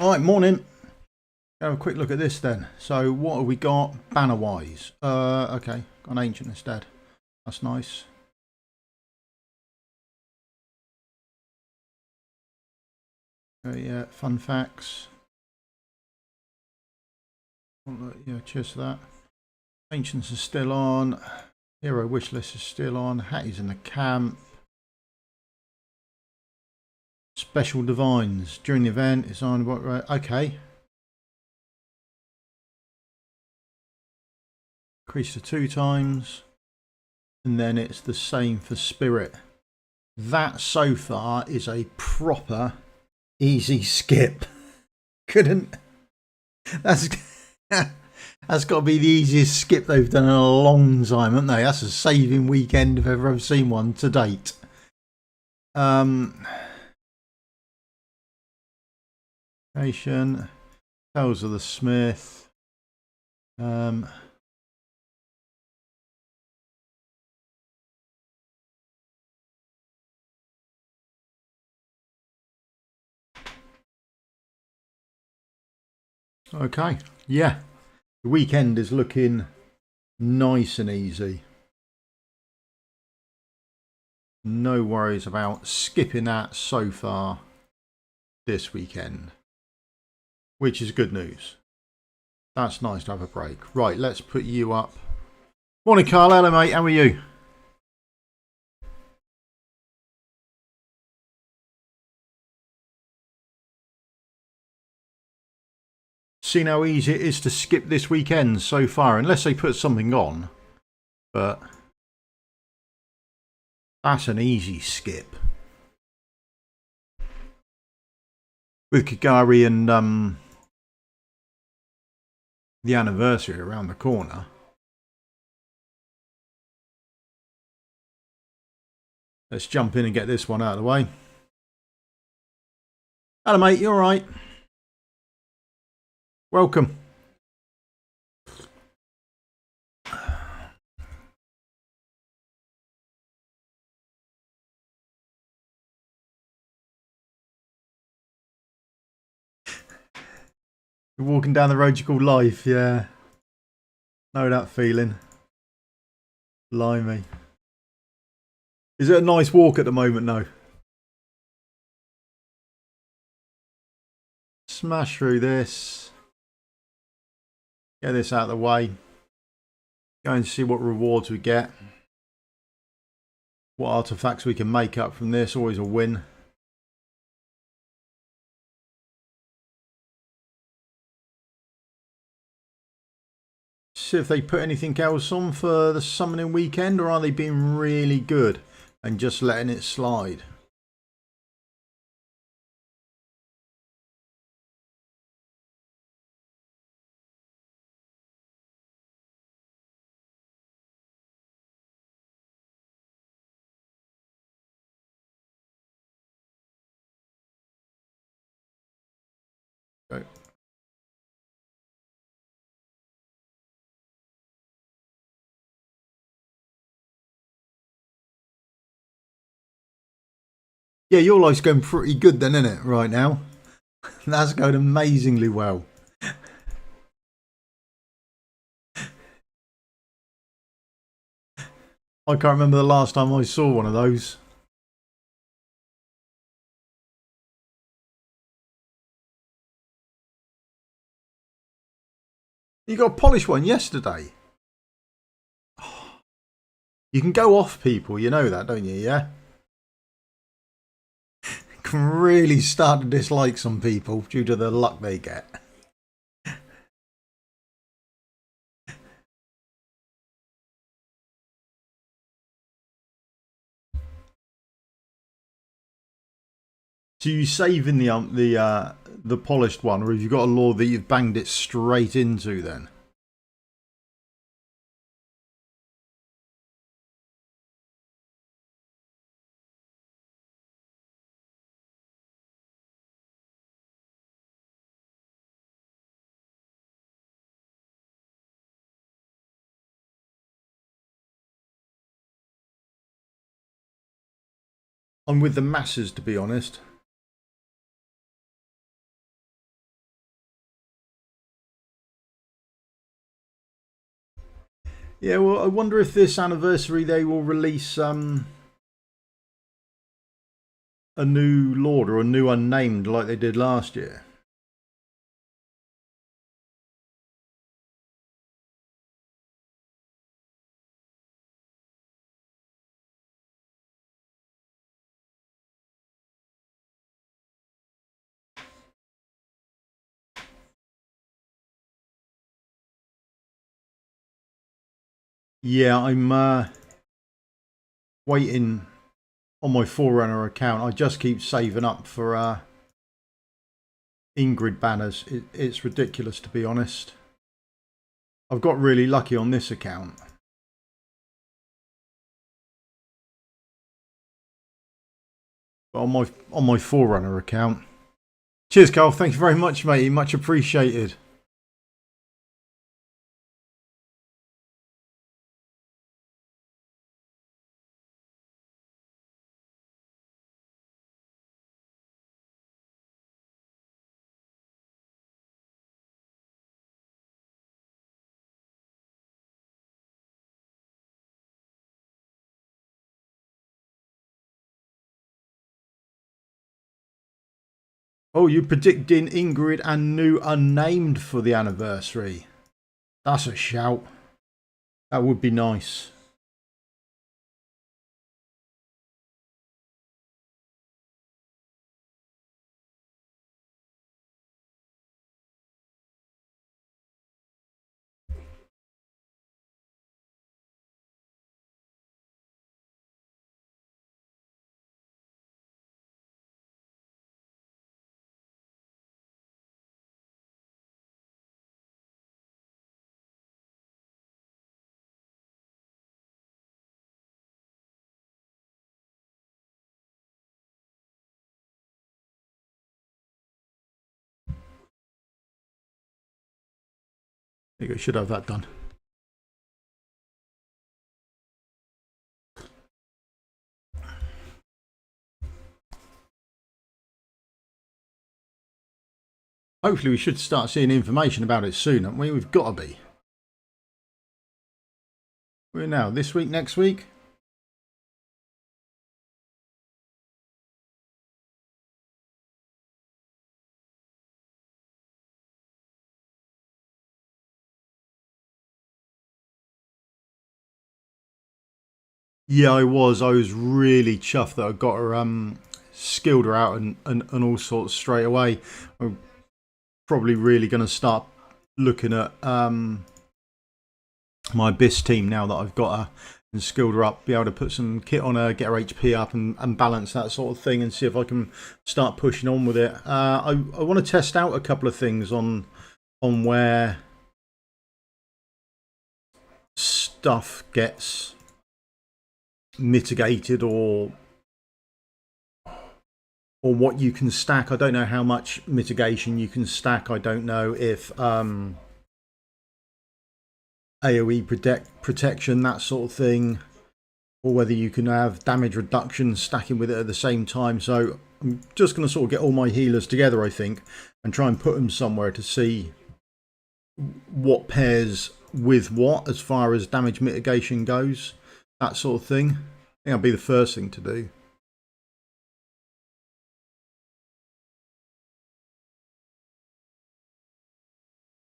Right, morning. Have a quick look at this then. So what have we got banner wise? Okay, got an ancient instead. That's nice. Yeah, fun facts. Yeah, cheers to that. Ancients are still on. Hero wish list is still on. Hattie's in the camp. Special divines during the event. It's on what? Right? Okay. Increase to 2 times, and then it's the same for spirit. That so far is a proper easy skip. Couldn't. That's that's got to be the easiest skip they've done in a long time, haven't they? That's a saving weekend if ever I've seen one to date. Nation, Tales of the Smith. Okay, yeah, the weekend is looking nice and easy. No worries about skipping that so far this weekend, which is good news. That's nice to have a break. Right, let's put you up. Morning, Carl. Hello, mate. How are you? Seen how easy it is to skip this weekend so far, unless they put something on. But that's an easy skip. With Kagari and the anniversary around the corner. Let's jump in and get this one out of the way. Hello, mate. You all right? Welcome. You're walking down the road you call life, yeah. Know that feeling. Blimey. Is it a nice walk at the moment, though? Smash through this. Get this out of the way. Go and see what rewards we get. What artifacts we can make up from this. Always a win. See if they put anything else on for the summoning weekend, or are they being really good and just letting it slide? Okay. Yeah, your life's going pretty good then, isn't it, right now? That's going amazingly well. I can't remember the last time I saw one of those. You got a polished one yesterday. You can go off people, you know that, don't you, yeah? Can really start to dislike some people due to the luck they get. So you saving the polished one, or have you got a law that you've banged it straight into then? I'm with the masses, to be honest. Yeah, well, I wonder if this anniversary they will release a new Lord or a new unnamed like they did last year. Yeah, I'm waiting on my Forerunner account. I just keep saving up for Ingrid banners. It's ridiculous, to be honest. I've got really lucky on this account. But on my Forerunner account. Cheers, Carl. Thank you very much, mate. Much appreciated. Oh, you're predicting Ingrid and new unnamed for the anniversary. That's a shout. That would be nice. I think I should have that done. Hopefully we should start seeing information about it soon, haven't we? We've got to be. We're now this week, next week? Yeah, I was. I was really chuffed that I got her, skilled her out and all sorts straight away. I'm probably really going to start looking at my Abyss team now that I've got her and skilled her up, be able to put some kit on her, get her HP up and balance that sort of thing and see if I can start pushing on with it. I want to test out a couple of things on where stuff gets mitigated or what you can stack. I don't know how much mitigation you can stack. I don't know if AoE protection, that sort of thing, or whether you can have damage reduction stacking with it at the same time. So I'm just going to sort of get all my healers together, I think, and try and put them somewhere to see what pairs with what as far as damage mitigation goes, that sort of thing. I think that'll be the first thing to do.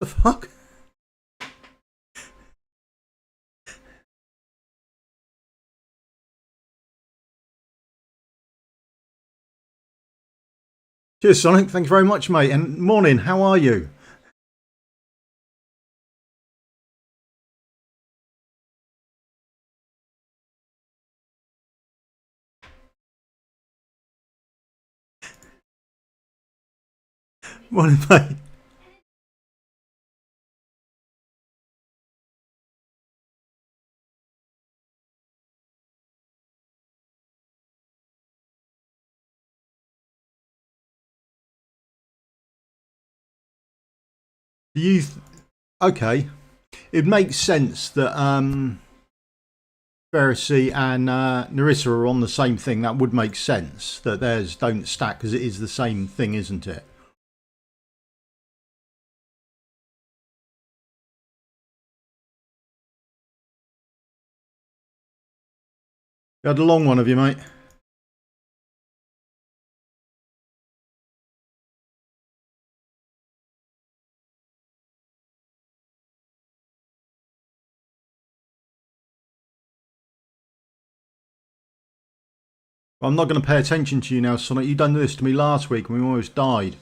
The fuck? Cheers, Sonic. Thank you very much, mate. And morning, how are you? Morning, mate. Do you... Okay. It makes sense that Pharisee and Narissa are on the same thing. That would make sense that theirs don't stack because it is the same thing, isn't it? You had a long one of you, mate. I'm not going to pay attention to you now, Sonic. You done this to me last week and we almost died.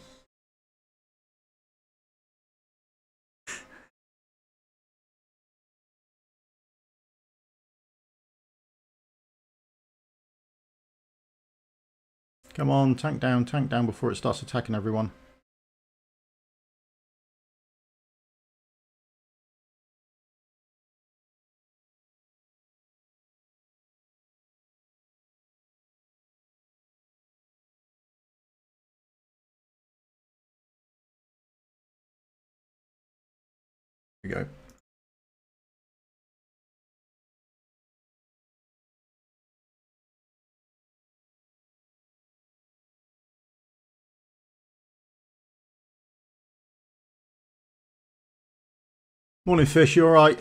Come on, tank down before it starts attacking everyone. There we go. Morning, Fish. You all right?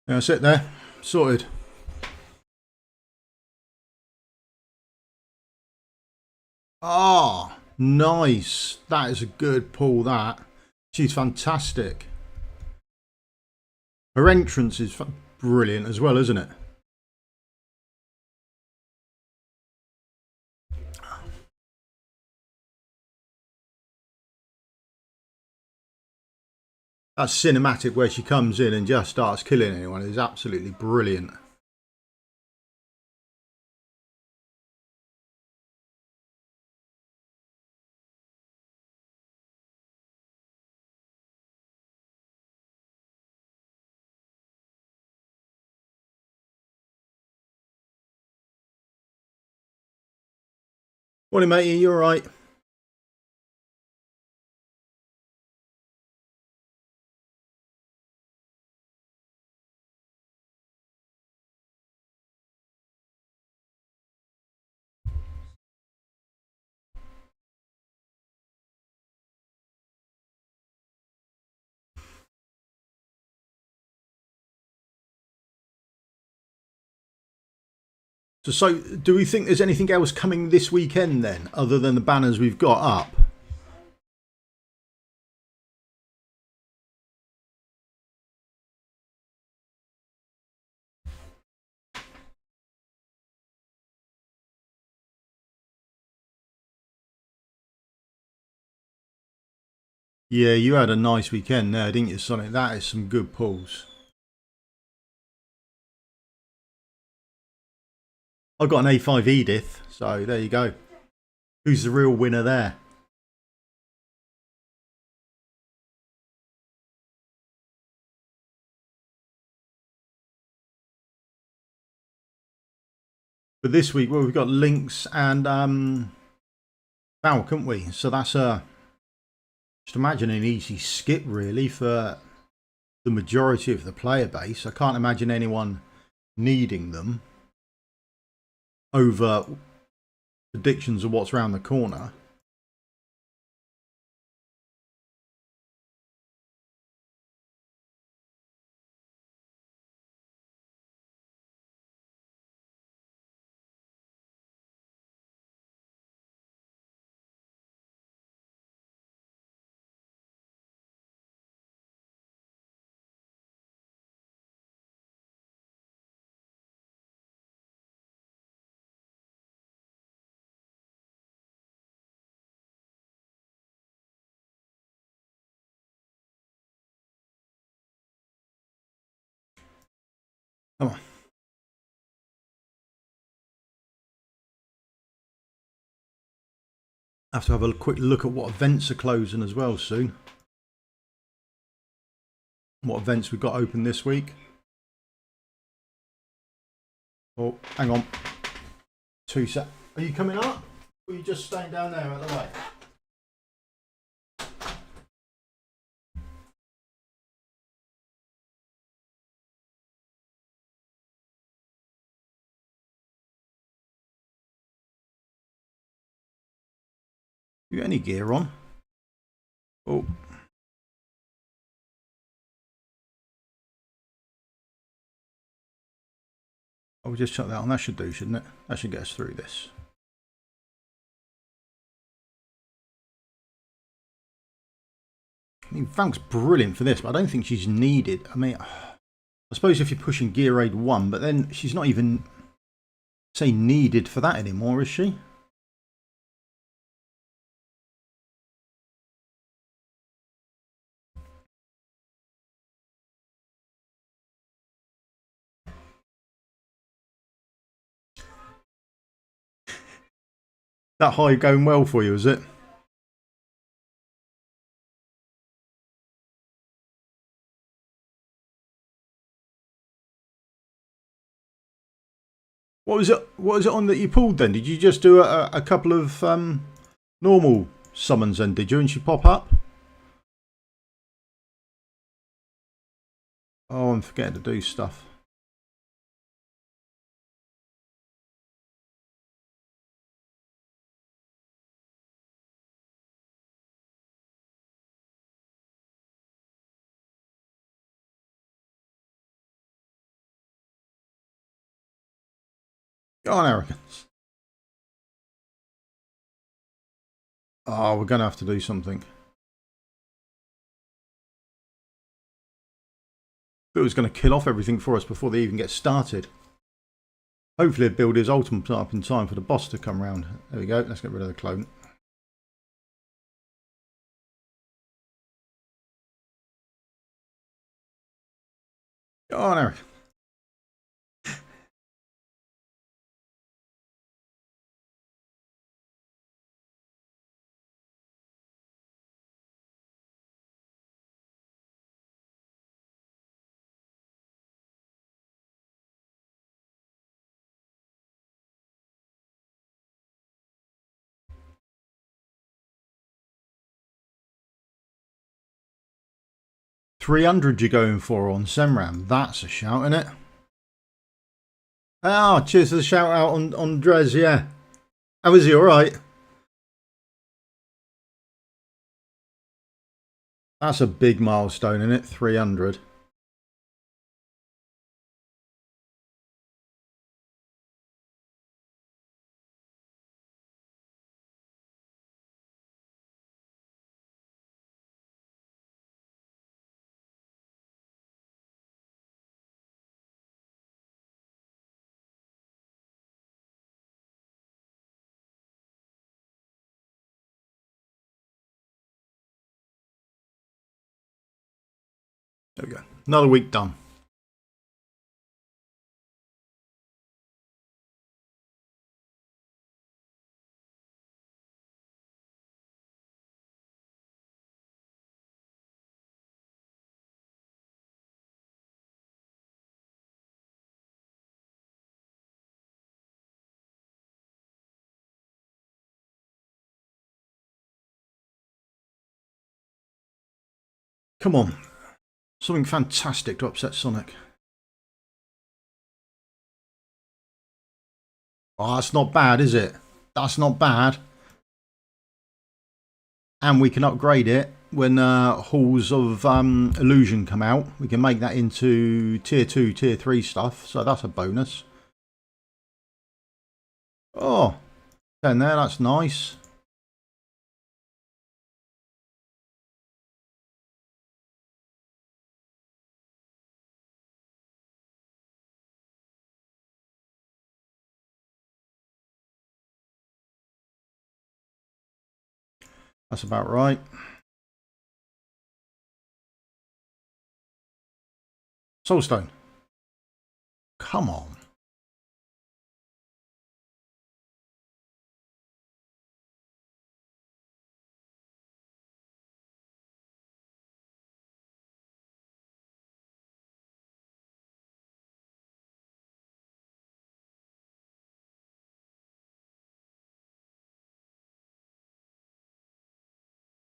Yeah, sit there. Sorted. Ah, nice. That is a good pull, that. She's fantastic. Her entrance is brilliant as well, isn't it? That cinematic where she comes in and just starts killing anyone is absolutely brilliant. Morning, matey. You all right? So, do we think there's anything else coming this weekend then, other than the banners we've got up? Yeah, you had a nice weekend there, didn't you, Sonic? That is some good pulls. I got an A5 Edith, so there you go. Who's the real winner there? But this week, well, we've got Lynx and Valk, haven't we? So that's just imagine an easy skip really for the majority of the player base. I can't imagine anyone needing them over predictions of what's around the corner. Come on. I have to have a quick look at what events are closing as well soon. What events we've got open this week. Oh, hang on. 2 sec. Are you coming up? Or are you just staying down there out of the way? You got any gear on? Oh. I'll just chuck that on. That should do, shouldn't it? That should get us through this. I mean, Valk's brilliant for this, but I don't think she's needed. I mean, I suppose if you're pushing gear aid 1, but then she's not even, say, needed for that anymore, is she? That high going well for you, is it? What was it? What was it on that you pulled then? Did you just do a couple of normal summons then? Did you? And she pop up? Oh, I'm forgetting to do stuff. Go on, arrogance. Oh, we're going to have to do something. It was going to kill off everything for us before they even get started. Hopefully he'll build his ultimate up in time for the boss to come round. There we go. Let's get rid of the clone. Go on, Eric. $300 you're going for on Semrah. That's a shout, isn't it? Oh, cheers for the shout out on Drez, yeah. How is he? Alright? That's a big milestone, isn't it? 300. There we go. Another week done. Come on. Something fantastic to upset Sonic. Oh, that's not bad, is it? That's not bad. And we can upgrade it when Halls of Illusion come out. We can make that into tier 2, tier 3 stuff. So that's a bonus. Oh, down there, that's nice. That's about right. Soulstone. Come on.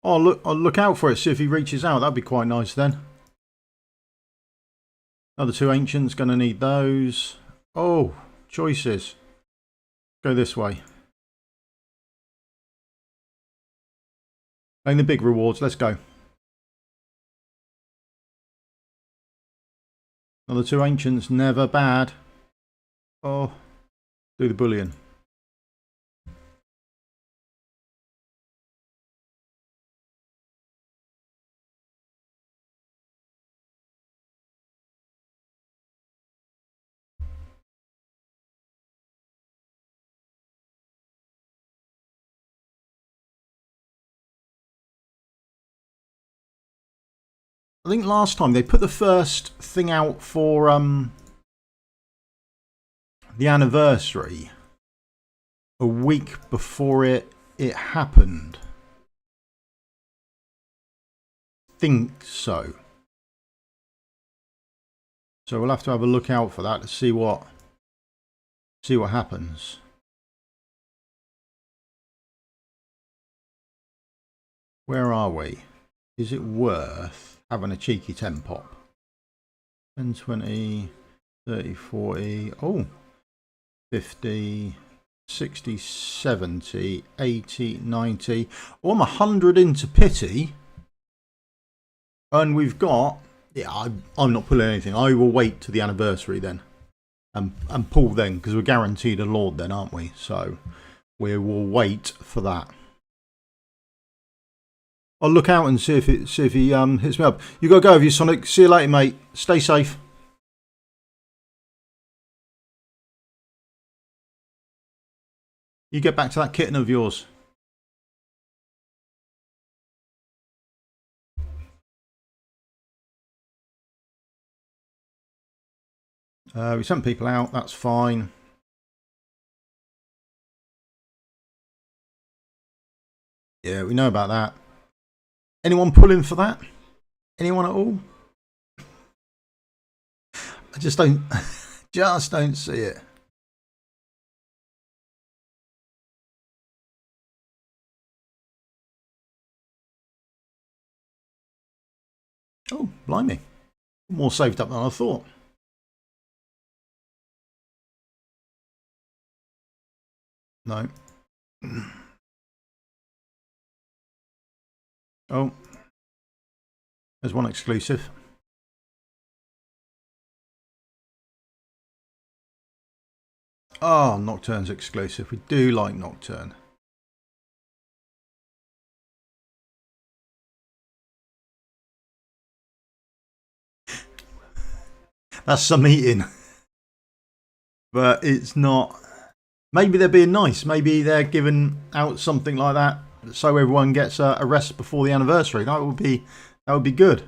Oh, I'll look out for it, see if he reaches out. That'd be quite nice then. Other two ancients, going to need those. Oh, choices. Go this way. Playing the big rewards, let's go. Another two ancients, never bad. Oh, do the bullion. I think last time they put the first thing out for the anniversary a week before it happened. Think so. So we'll have to have a look out for that to see what happens. Where are we? Is it worth having a cheeky 10 pop? 10, 20, 30, 40, oh, 50, 60, 70, 80, 90. Oh, I'm 100 into pity. And we've got, yeah, I'm not pulling anything. I will wait to the anniversary then. And pull then, because we're guaranteed a Lord then, aren't we? So we will wait for that. I'll look out and see if he hits me up. You gotta go with you, Sonic. See you later, mate. Stay safe. You get back to that kitten of yours. We sent people out. That's fine. Yeah, we know about that. Anyone pulling for that? Anyone at all? I just don't see it. Oh, blimey. More saved up than I thought. No. Oh. There's one exclusive. Oh, Nocturne's exclusive. We do like Nocturne. That's some eating. But it's not. Maybe they're being nice. Maybe they're giving out something like that so everyone gets a rest before the anniversary. That would be good.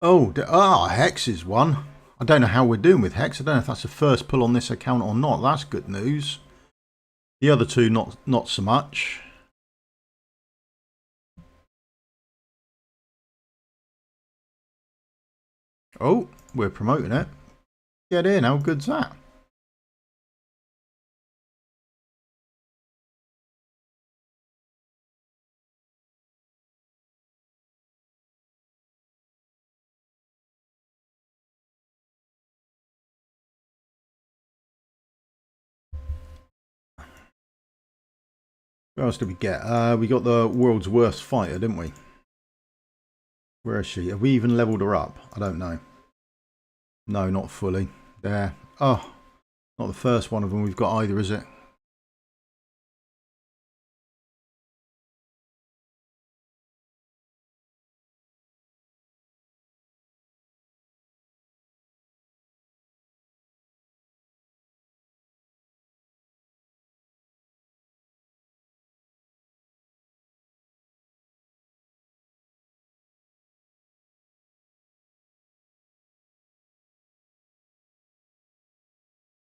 Oh, Hex is one. I don't know how we're doing with Hex. I don't know if that's the first pull on this account or not. That's good news. The other two, not so much. Oh, we're promoting it. Get in. How good's that? What else did we get? We got the world's worst fighter, didn't we? Where is she? Have we even leveled her up? I don't know. No, not fully. There. Oh, not the first one of them we've got either, is it?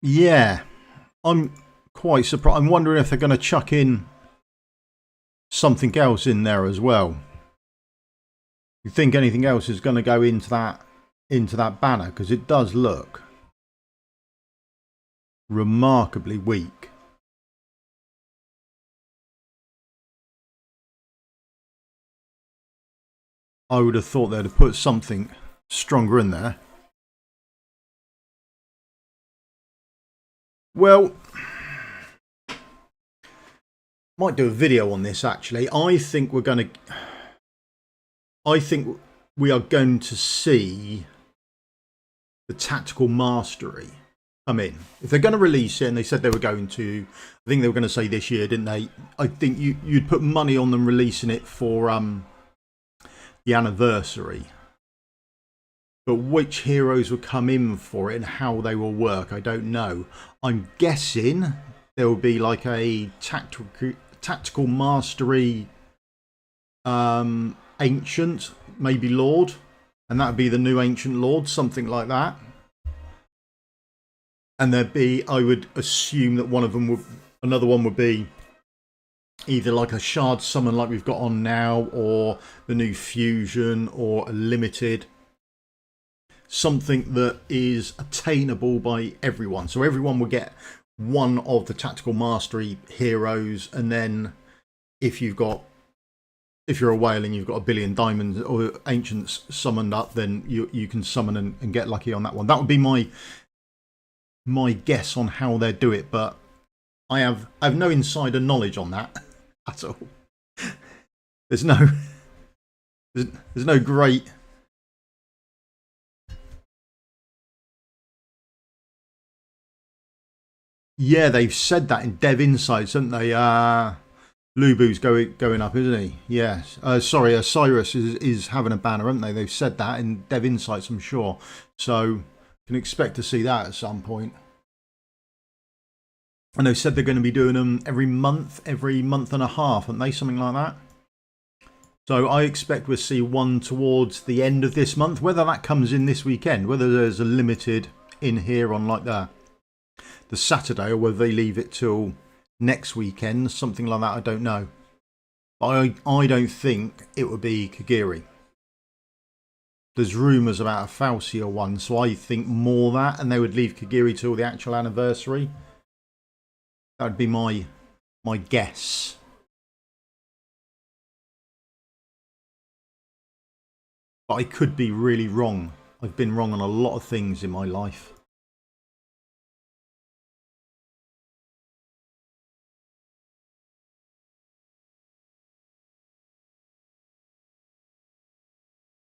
Yeah, I'm quite surprised. I'm wondering if they're going to chuck in something else in there as well. You think anything else is going to go into that banner? Because it does look remarkably weak. I would have thought they'd have put something stronger in there. Well, might do a video on this actually. I think we are going to see the tactical mastery come in. If they're going to release it, and they said they were going to, I think they were going to say this year, didn't they? I think you'd put money on them releasing it for the anniversary. But which heroes will come in for it and how they will work, I don't know. I'm guessing there will be like a tactical mastery ancient, maybe Lord. And that would be the new ancient Lord, something like that. And there'd be, I would assume that another one would be either like a shard summon like we've got on now, or the new fusion, or a limited. Something that is attainable by everyone. So everyone will get one of the tactical mastery heroes, and then if you're a whale and you've got a billion diamonds or ancients summoned up, then you can summon and get lucky on that one. That would be my guess on how they do it, but I have no insider knowledge on that at all. There's no great. Yeah, they've said that in Dev Insights, haven't they? Lubu's going up, isn't he? Yes. Sorry, Cyrus is having a banner, haven't they? They've said that in Dev Insights, I'm sure. So can expect to see that at some point. And they've said they're going to be doing them every month and a half, haven't they? Something like that. So I expect we'll see one towards the end of this month. Whether that comes in this weekend, whether there's a limited in here on like the Saturday, or whether they leave it till next weekend, something like that, I don't know. But I don't think it would be Kagiri. There's rumours about a Falsia one, so I think more that, and they would leave Kagiri till the actual anniversary. That would be my guess. But I could be really wrong. I've been wrong on a lot of things in my life.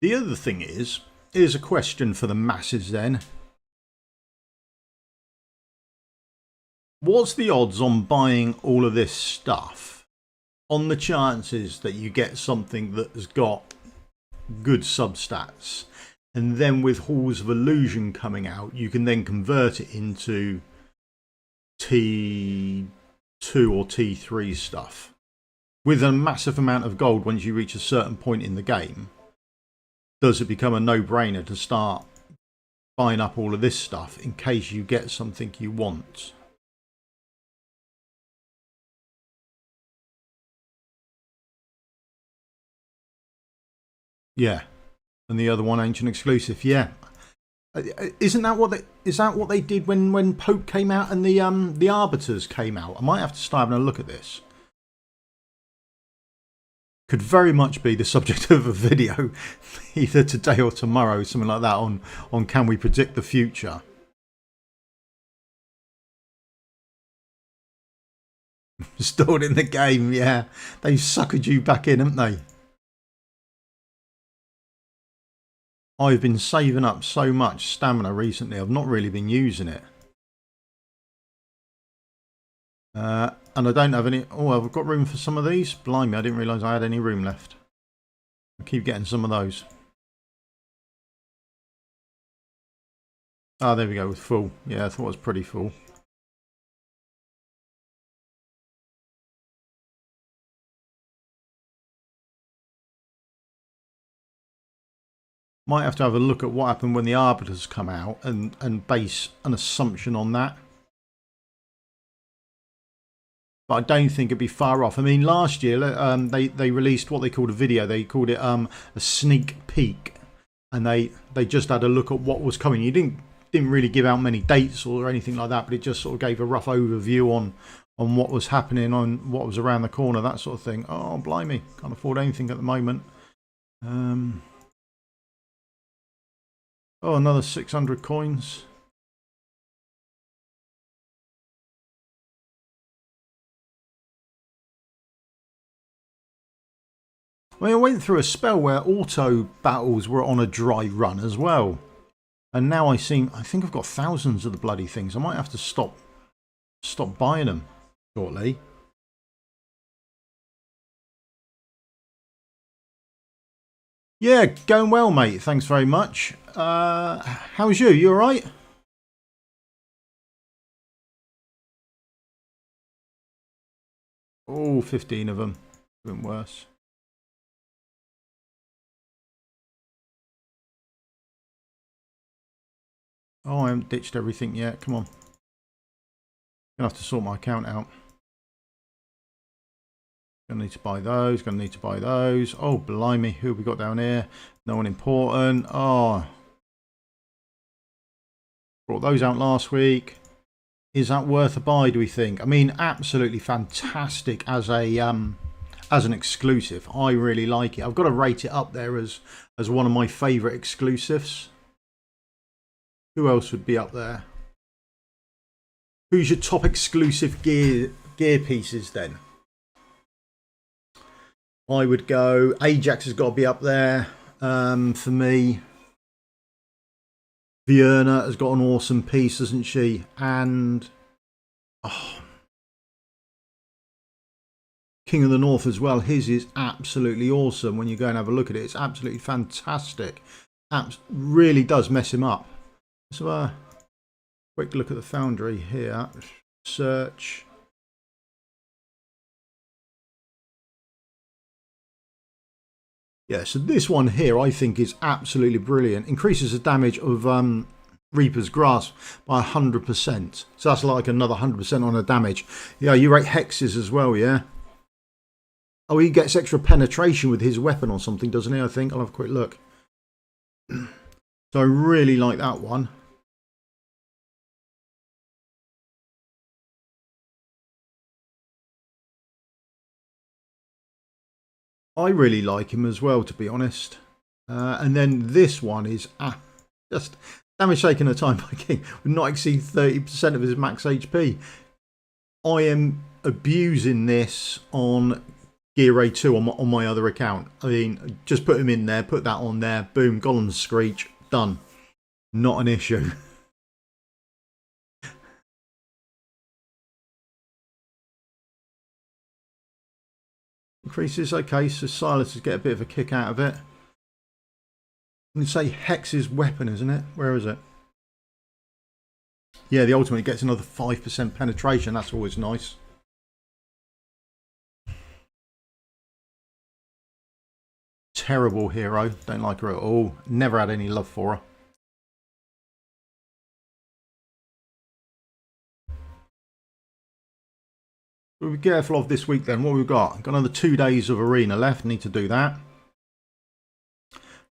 The other thing is, here's a question for the masses then. What's the odds on buying all of this stuff on the chances that you get something that has got good substats, and then with Halls of Illusion coming out, you can then convert it into T2 or T3 stuff with a massive amount of gold once you reach a certain point in the game? Does it become a no-brainer to start buying up all of this stuff in case you get something you want? Yeah, and the other one, Ancient Exclusive. Yeah, isn't that what they did when Pope came out and the Arbiters came out? I might have to start having a look at this. Could very much be the subject of a video, either today or tomorrow, something like that, on can we predict the future? Stored in the game, yeah. They've suckered you back in, haven't they? I've been saving up so much stamina recently, I've not really been using it. And I don't have any. Oh, I've got room for some of these. Blimey, I didn't realise I had any room left. I keep getting some of those. Ah, there we go, with full. Yeah, I thought it was pretty full. Might have to have a look at what happened when the Arbiters come out and base an assumption on that. But I don't think it'd be far off. I mean, last year they released what they called a video. They called it a sneak peek, and they just had a look at what was coming. You didn't didn't really give out many dates or anything like that, but it just sort of gave a rough overview on what was happening, on what was around the corner, that sort of thing. Oh, blimey, can't afford anything at the moment. Oh, another 600 coins. I mean, I went through a spell where auto battles were on a dry run as well. And now I think I've got thousands of the bloody things. I might have to stop buying them shortly. Yeah, going well, mate. Thanks very much. How's you? You alright? Oh, 15 of them. Even worse. Oh, I haven't ditched everything yet. Come on. Gonna have to sort my account out. Gonna need to buy those. Gonna need to buy those. Oh, blimey. Who have we got down here? No one important. Oh. Brought those out last week. Is that worth a buy, do we think? I mean, absolutely fantastic as an exclusive. I really like it. I've got to rate it up there as one of my favourite exclusives. Who else would be up there? Who's your top exclusive gear pieces then? I would go Ajax has got to be up there for me. Forerunner has got an awesome piece, hasn't she? And King of the North as well. His is absolutely awesome. When you go and have a look at it, it's absolutely fantastic. Really does mess him up. So a quick look at the foundry here. Search. Yeah, so this one here I think is absolutely brilliant. Increases the damage of Reaper's Grasp by 100%. So that's like another 100% on the damage. Yeah, you rate hexes as well, yeah? Oh, he gets extra penetration with his weapon or something, doesn't he? I think. I'll have a quick look. So I really like that one. I really like him as well, to be honest. And then this one is just damage taken at a time by King would not exceed 30% of his max HP. I am abusing this on Gear A2 on my other account. I mean, just put him in there, put that on there, boom, Golem's Screech, done. Not an issue. Increases, okay, so Silas get a bit of a kick out of it. I'm going to say Hex's weapon, isn't it? Where is it? Yeah, the ultimate gets another 5% penetration. That's always nice. Terrible hero. Don't like her at all. Never had any love for her. We'll be careful of this week then. What we've got another 2 days of arena left. Need to do that.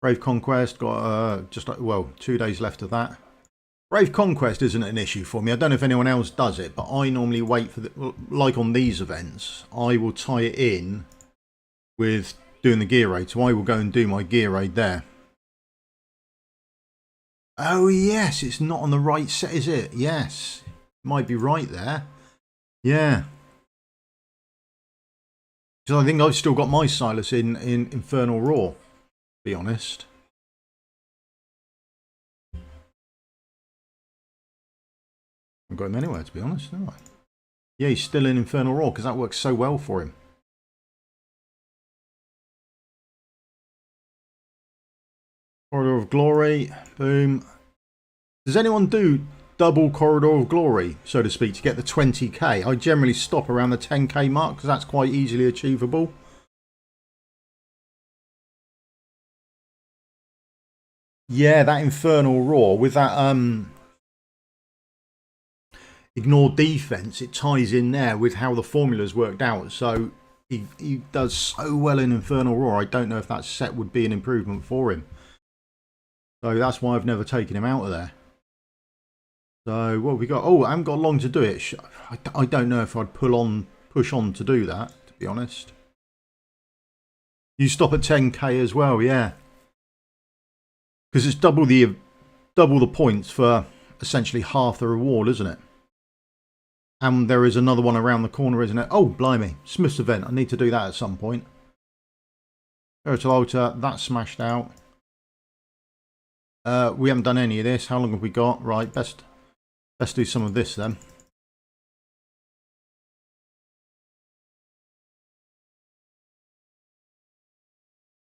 Brave Conquest got just well 2 days left of that. Brave Conquest isn't an issue for me. I don't know if anyone else does it, but I normally wait for like on these events, I will tie it in with doing the gear raid. So I will go and do my gear raid there. Oh yes, it's not on the right set, is it? Yes, might be right there. Yeah. Because I think I've still got my Silas in Infernal Roar, to be honest. I've got him anywhere, to be honest, haven't I? Yeah, he's still in Infernal Roar because that works so well for him. Corridor of Glory, boom. Does anyone do double Corridor of Glory, so to speak, to get the 20k? I generally stop around the 10k mark because that's quite easily achievable. Yeah, that Infernal Roar with that ignore defense, it ties in there with how the formula's worked out. So he does so well in Infernal Roar. I don't know if that set would be an improvement for him. So that's why I've never taken him out of there. So what have we got? Oh, I haven't got long to do it. I don't know if I'd push on to do that, to be honest. You stop at 10k as well, yeah. Because it's double the points for essentially half the reward, isn't it? And there is another one around the corner, isn't it? Oh, blimey. Smith's event. I need to do that at some point. Spiritual altar, that's smashed out. We haven't done any of this. How long have we got? Right, best do some of this then.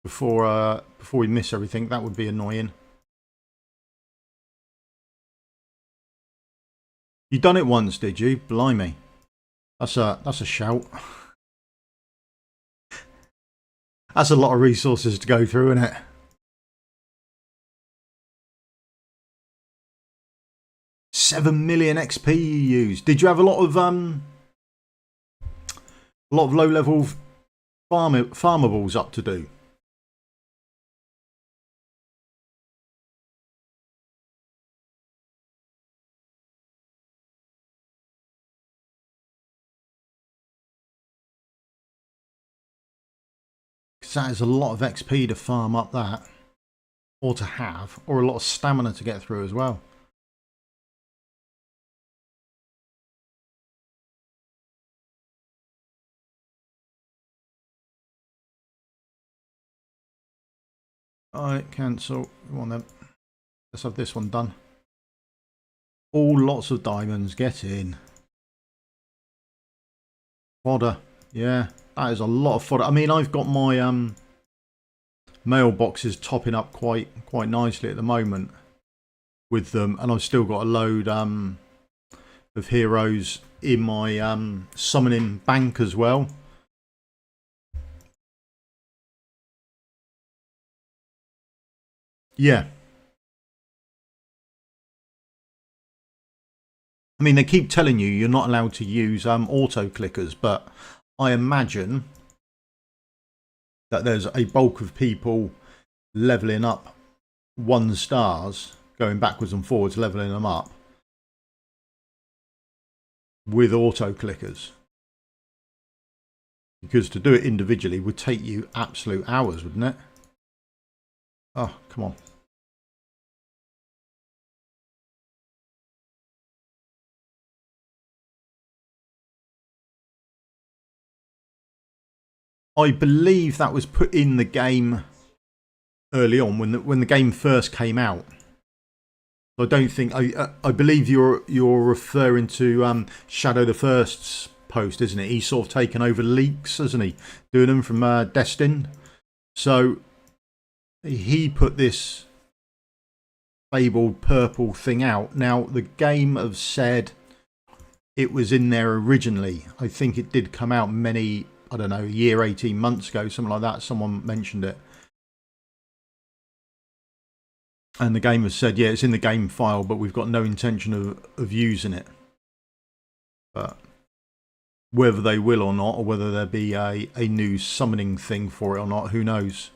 Before we miss everything, that would be annoying. You done it once, did you? Blimey. That's a shout. That's a lot of resources to go through, isn't it? $7 million XP you used. Did you have a lot of low level farmables up to do? Because that is a lot of XP to farm up that, or to have, or a lot of stamina to get through as well. Alright, cancel. Come on then. Let's have this one done. All lots of diamonds. Get in. Fodder. Yeah, that is a lot of fodder. I mean, I've got my mailboxes topping up quite nicely at the moment with them, and I've still got a load of heroes in my summoning bank as well. Yeah. I mean, they keep telling you you're not allowed to use auto clickers, but I imagine that there's a bulk of people leveling up 1 stars, going backwards and forwards, leveling them up with auto clickers. Because to do it individually would take you absolute hours, wouldn't it? Oh, come on. I believe that was put in the game early on when the game first came out. I don't think I believe you're referring to Shadow the First's post, isn't it? He's sort of taken over leaks, hasn't he? Doing them from Destin. So he put this fabled purple thing out. Now the game have said it was in there originally. I think it did come out many, I don't know, a year, 18 months ago, something like that. Someone mentioned it. And the game has said, yeah, it's in the game file, but we've got no intention of using it. But whether they will or not, or whether there be a new summoning thing for it or not, who knows?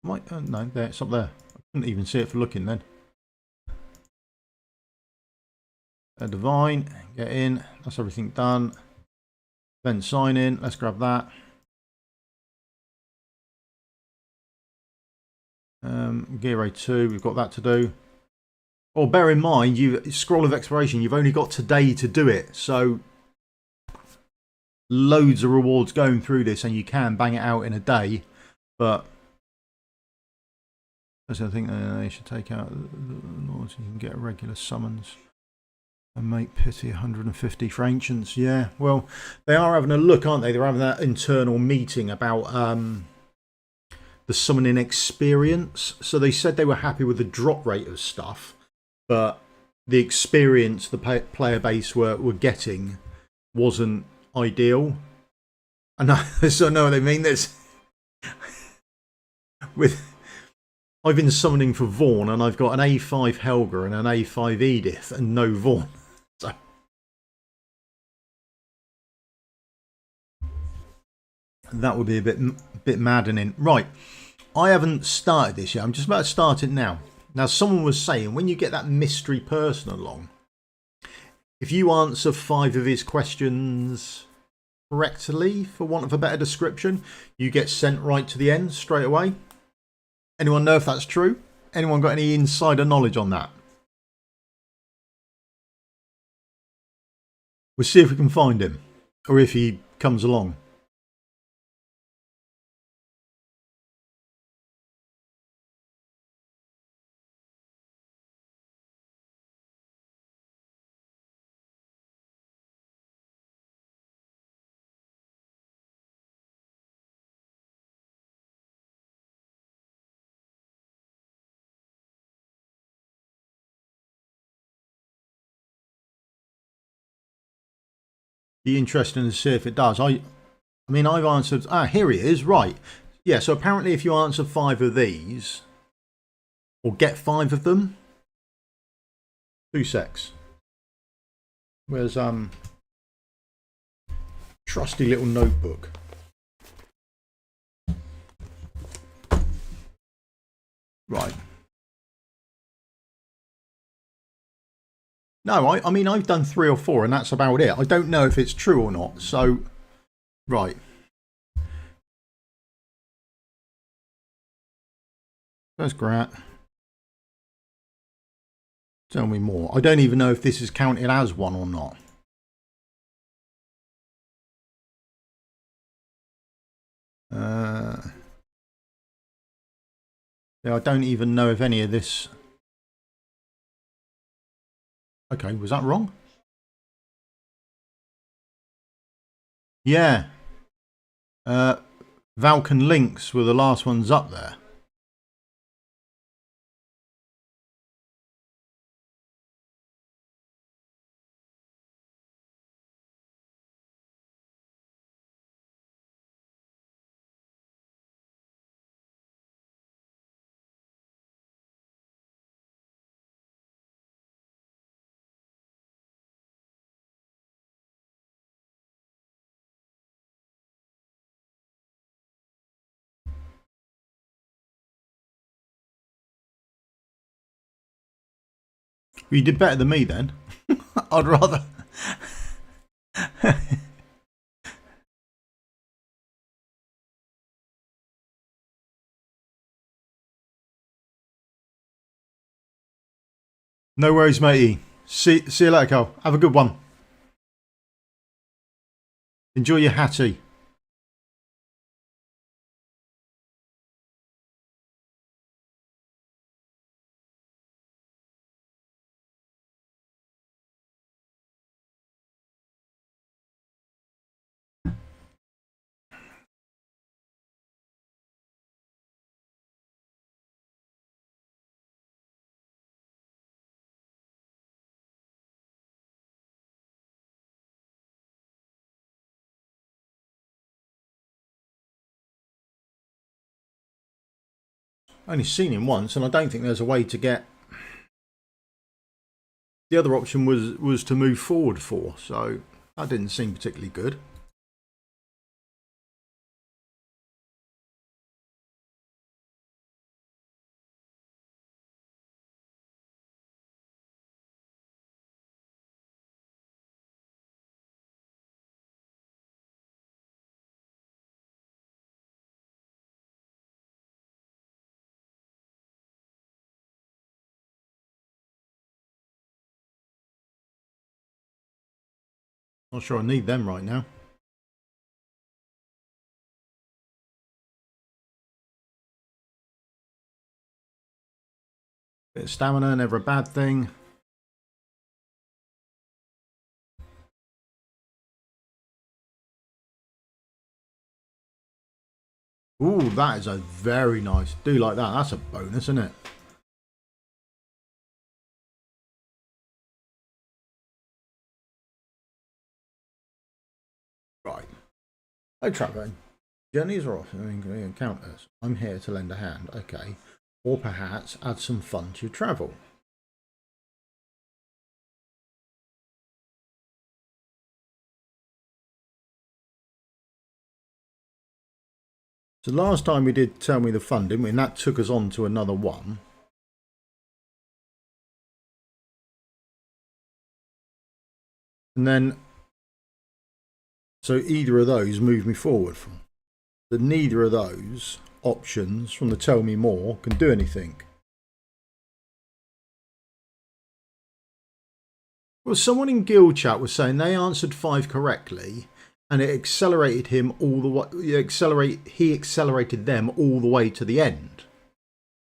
No, there, it's up there. I couldn't even see it for looking then. A divine, get in. That's everything done. Then sign in. Let's grab that. Gear 2, we've got that to do. Well, bear in mind, Scroll of Exploration, you've only got today to do it. So loads of rewards going through this, and you can bang it out in a day. But I think they should take out the lords. You can get regular summons. And make pity 150 for ancients. Yeah, well, they are having a look, aren't they? They're having that internal meeting about the summoning experience. So they said they were happy with the drop rate of stuff, but the experience the player base were getting wasn't ideal. And I so know what they mean. There's I've been summoning for Vaughn, and I've got an A5 Helga and an A5 Edith, and no Vaughn. So That would be a bit maddening. Right, I haven't started this yet. I'm just about to start it now. Now, someone was saying when you get that mystery person along, if you answer 5 of his questions correctly, for want of a better description, you get sent right to the end straight away. Anyone know if that's true? Anyone got any insider knowledge on that? We'll see if we can find him, or if he comes along. Be interesting to see if it does. I mean, I've answered. Here he is. Right. Yeah. So apparently, if you answer 5 of these, or get 5 of them, 2 secs. Where's trusty little notebook? Right. No, I mean, I've done 3 or 4, and that's about it. I don't know if it's true or not. So, right. That's great. Tell me more. I don't even know if this is counted as one or not. Yeah, I don't even know if any of this. Okay, was that wrong? Yeah. Vulcan Links were the last ones up there. Well, you did better than me then. I'd rather. No worries, matey. See you later, Carl. Have a good one. Enjoy your hattie. Only seen him once, and I don't think there's a way to get. The other option was to move forward for, so that didn't seem particularly good. Not sure I need them right now. Bit of stamina, never a bad thing. Ooh, that is a very nice. Do like that. That's a bonus, isn't it? Right. Oh, traveling. Journeys are often encounters. I'm here to lend a hand. Okay. Or perhaps add some fun to your travel. So last time we did Tell Me the Fun, didn't we? And that took us on to another one. And then, so either of those move me forward. But neither of those options from the Tell Me More can do anything. Well, someone in guild chat was saying they answered 5 correctly, and it accelerated him all the way. He accelerated them all the way to the end,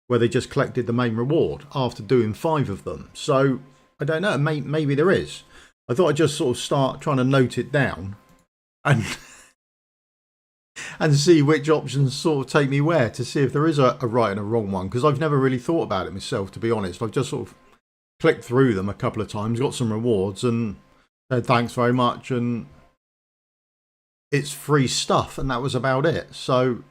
where they just collected the main reward after doing 5 of them. So I don't know. Maybe there is. I thought I'd just sort of start trying to note it down, and and see which options sort of take me where, to see if there is a right and a wrong one. Because I've never really thought about it myself, to be honest. I've just sort of clicked through them a couple of times, got some rewards, and said thanks very much, and it's free stuff, and that was about it. So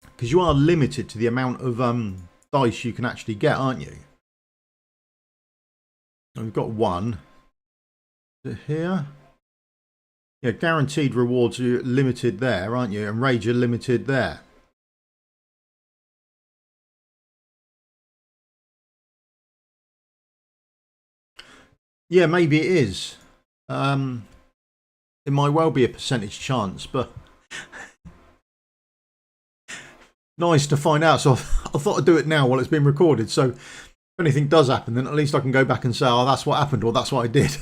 because you are limited to the amount of dice you can actually get, aren't you? And we've got one here. Yeah, guaranteed rewards are limited there, aren't you? And rage are limited there. Yeah, maybe it is. It might well be a percentage chance, but nice to find out. So I thought I'd do it now while it's been recorded. So if anything does happen, then at least I can go back and say, oh, that's what happened, or that's what I did.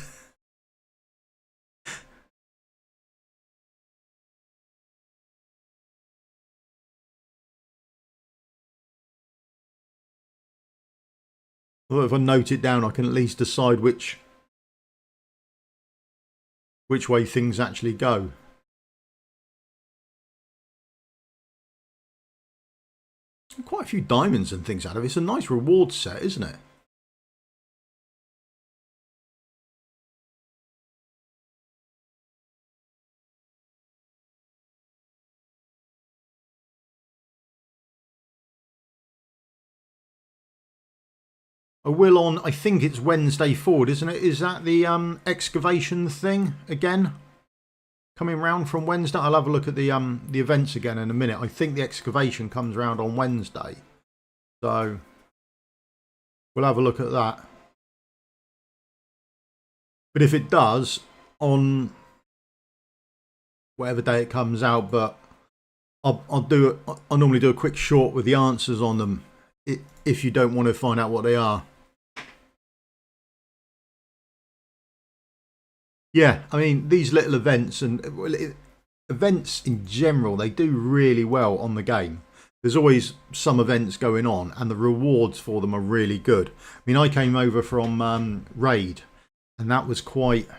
Well, if I note it down, I can at least decide which way things actually go. Quite a few diamonds and things out of it. It's a nice reward set, isn't it? I will on, I think it's Wednesday forward, isn't it? Is that the excavation thing again? Coming round from Wednesday? I'll have a look at the events again in a minute. I think the excavation comes round on Wednesday. So we'll have a look at that. But if it does, on whatever day it comes out, but I'll normally do a quick short with the answers on them if you don't want to find out what they are. Yeah, I mean, these little events and events in general, they do really well on the game. There's always some events going on, and the rewards for them are really good. I mean, I came over from Raid, and that was quite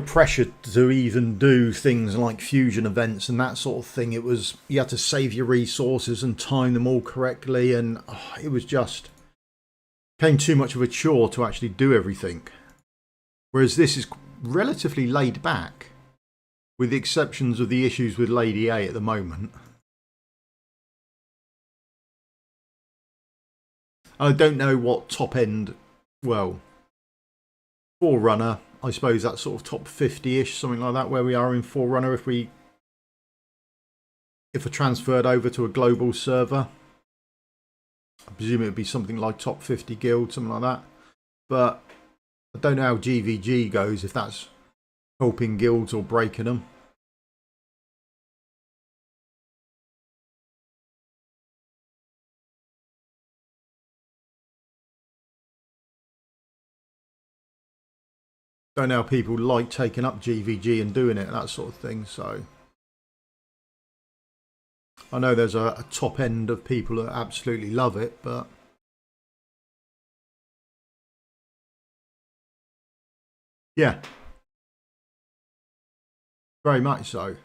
pressured to even do things like fusion events and that sort of thing. It was, you had to save your resources and time them all correctly, and it was just became too much of a chore to actually do everything. Whereas this is relatively laid back, with the exceptions of the issues with Lady A at the moment. I don't know what top end, well, Forerunner, I suppose that's sort of top 50-ish, something like that, where we are in Forerunner if I transferred over to a global server. I presume it would be something like top 50 guild, something like that. But I don't know how GVG goes, if that's helping guilds or breaking them. Don't know how people like taking up GVG and doing it and that sort of thing. So I know there's a top end of people that absolutely love it, but yeah, very much so.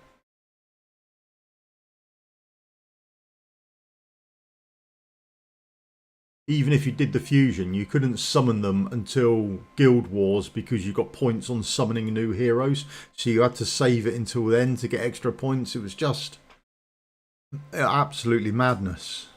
Even if you did the fusion, you couldn't summon them until Guild Wars because you got points on summoning new heroes. So you had to save it until then to get extra points. It was just absolutely madness.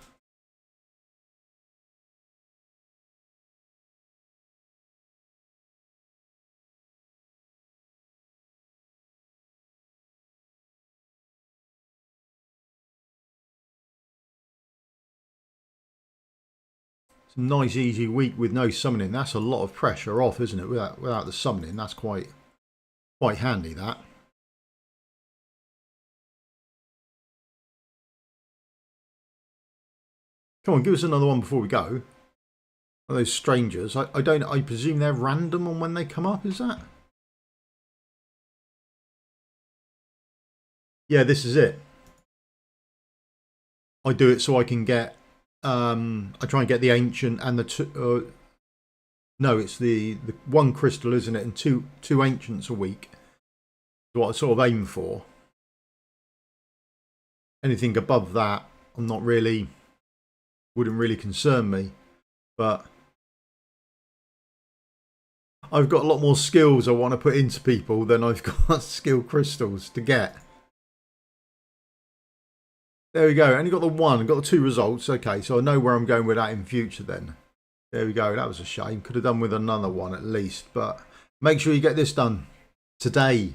It's a nice easy week with no summoning. That's a lot of pressure off, isn't it? Without the summoning, that's quite handy, that. Come on, give us another one before we go. Are those strangers? I presume they're random on when they come up, is that? Yeah, this is it. I do it so I can get I try and get the ancient and the two no, it's the one crystal, isn't it? And two ancients a week. Is what I sort of aim for. Anything above that, I'm not really, wouldn't really concern me. But I've got a lot more skills I want to put into people than I've got skill crystals to get. There we go. Only got the one. I've got the two results. Okay, so I know where I'm going with that in future then. There we go. That was a shame. Could have done with another one at least. But make sure you get this done today.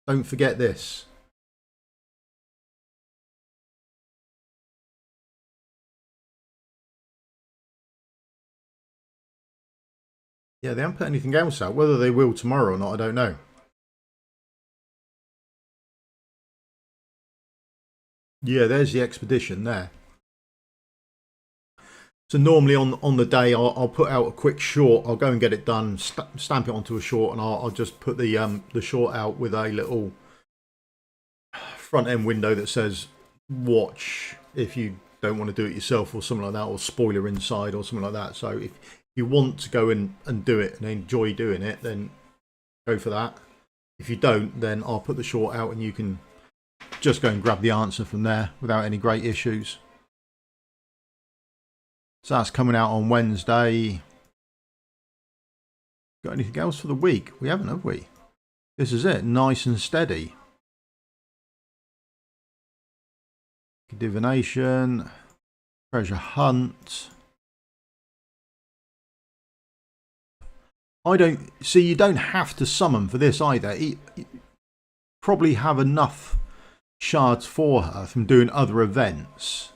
Don't forget this. Yeah, they haven't put anything else out. Whether they will tomorrow or not, I don't know. Yeah, there's the expedition there. So normally on the day, I'll put out a quick short. I'll go and get it done, stamp it onto a short, and I'll just put the short out with a little front end window that says "watch" if you don't want to do it yourself or something like that, or spoiler inside or something like that. So if you want to go in and do it and enjoy doing it, then go for that. If you don't, then I'll put the short out and you can just go and grab the answer from there without any great issues. So that's coming out on Wednesday. Got anything else for the week? We haven't, have we? This is it. Nice and steady. Divination. Treasure hunt. I don't see, you don't have to summon for this either. You probably have enough shards for her from doing other events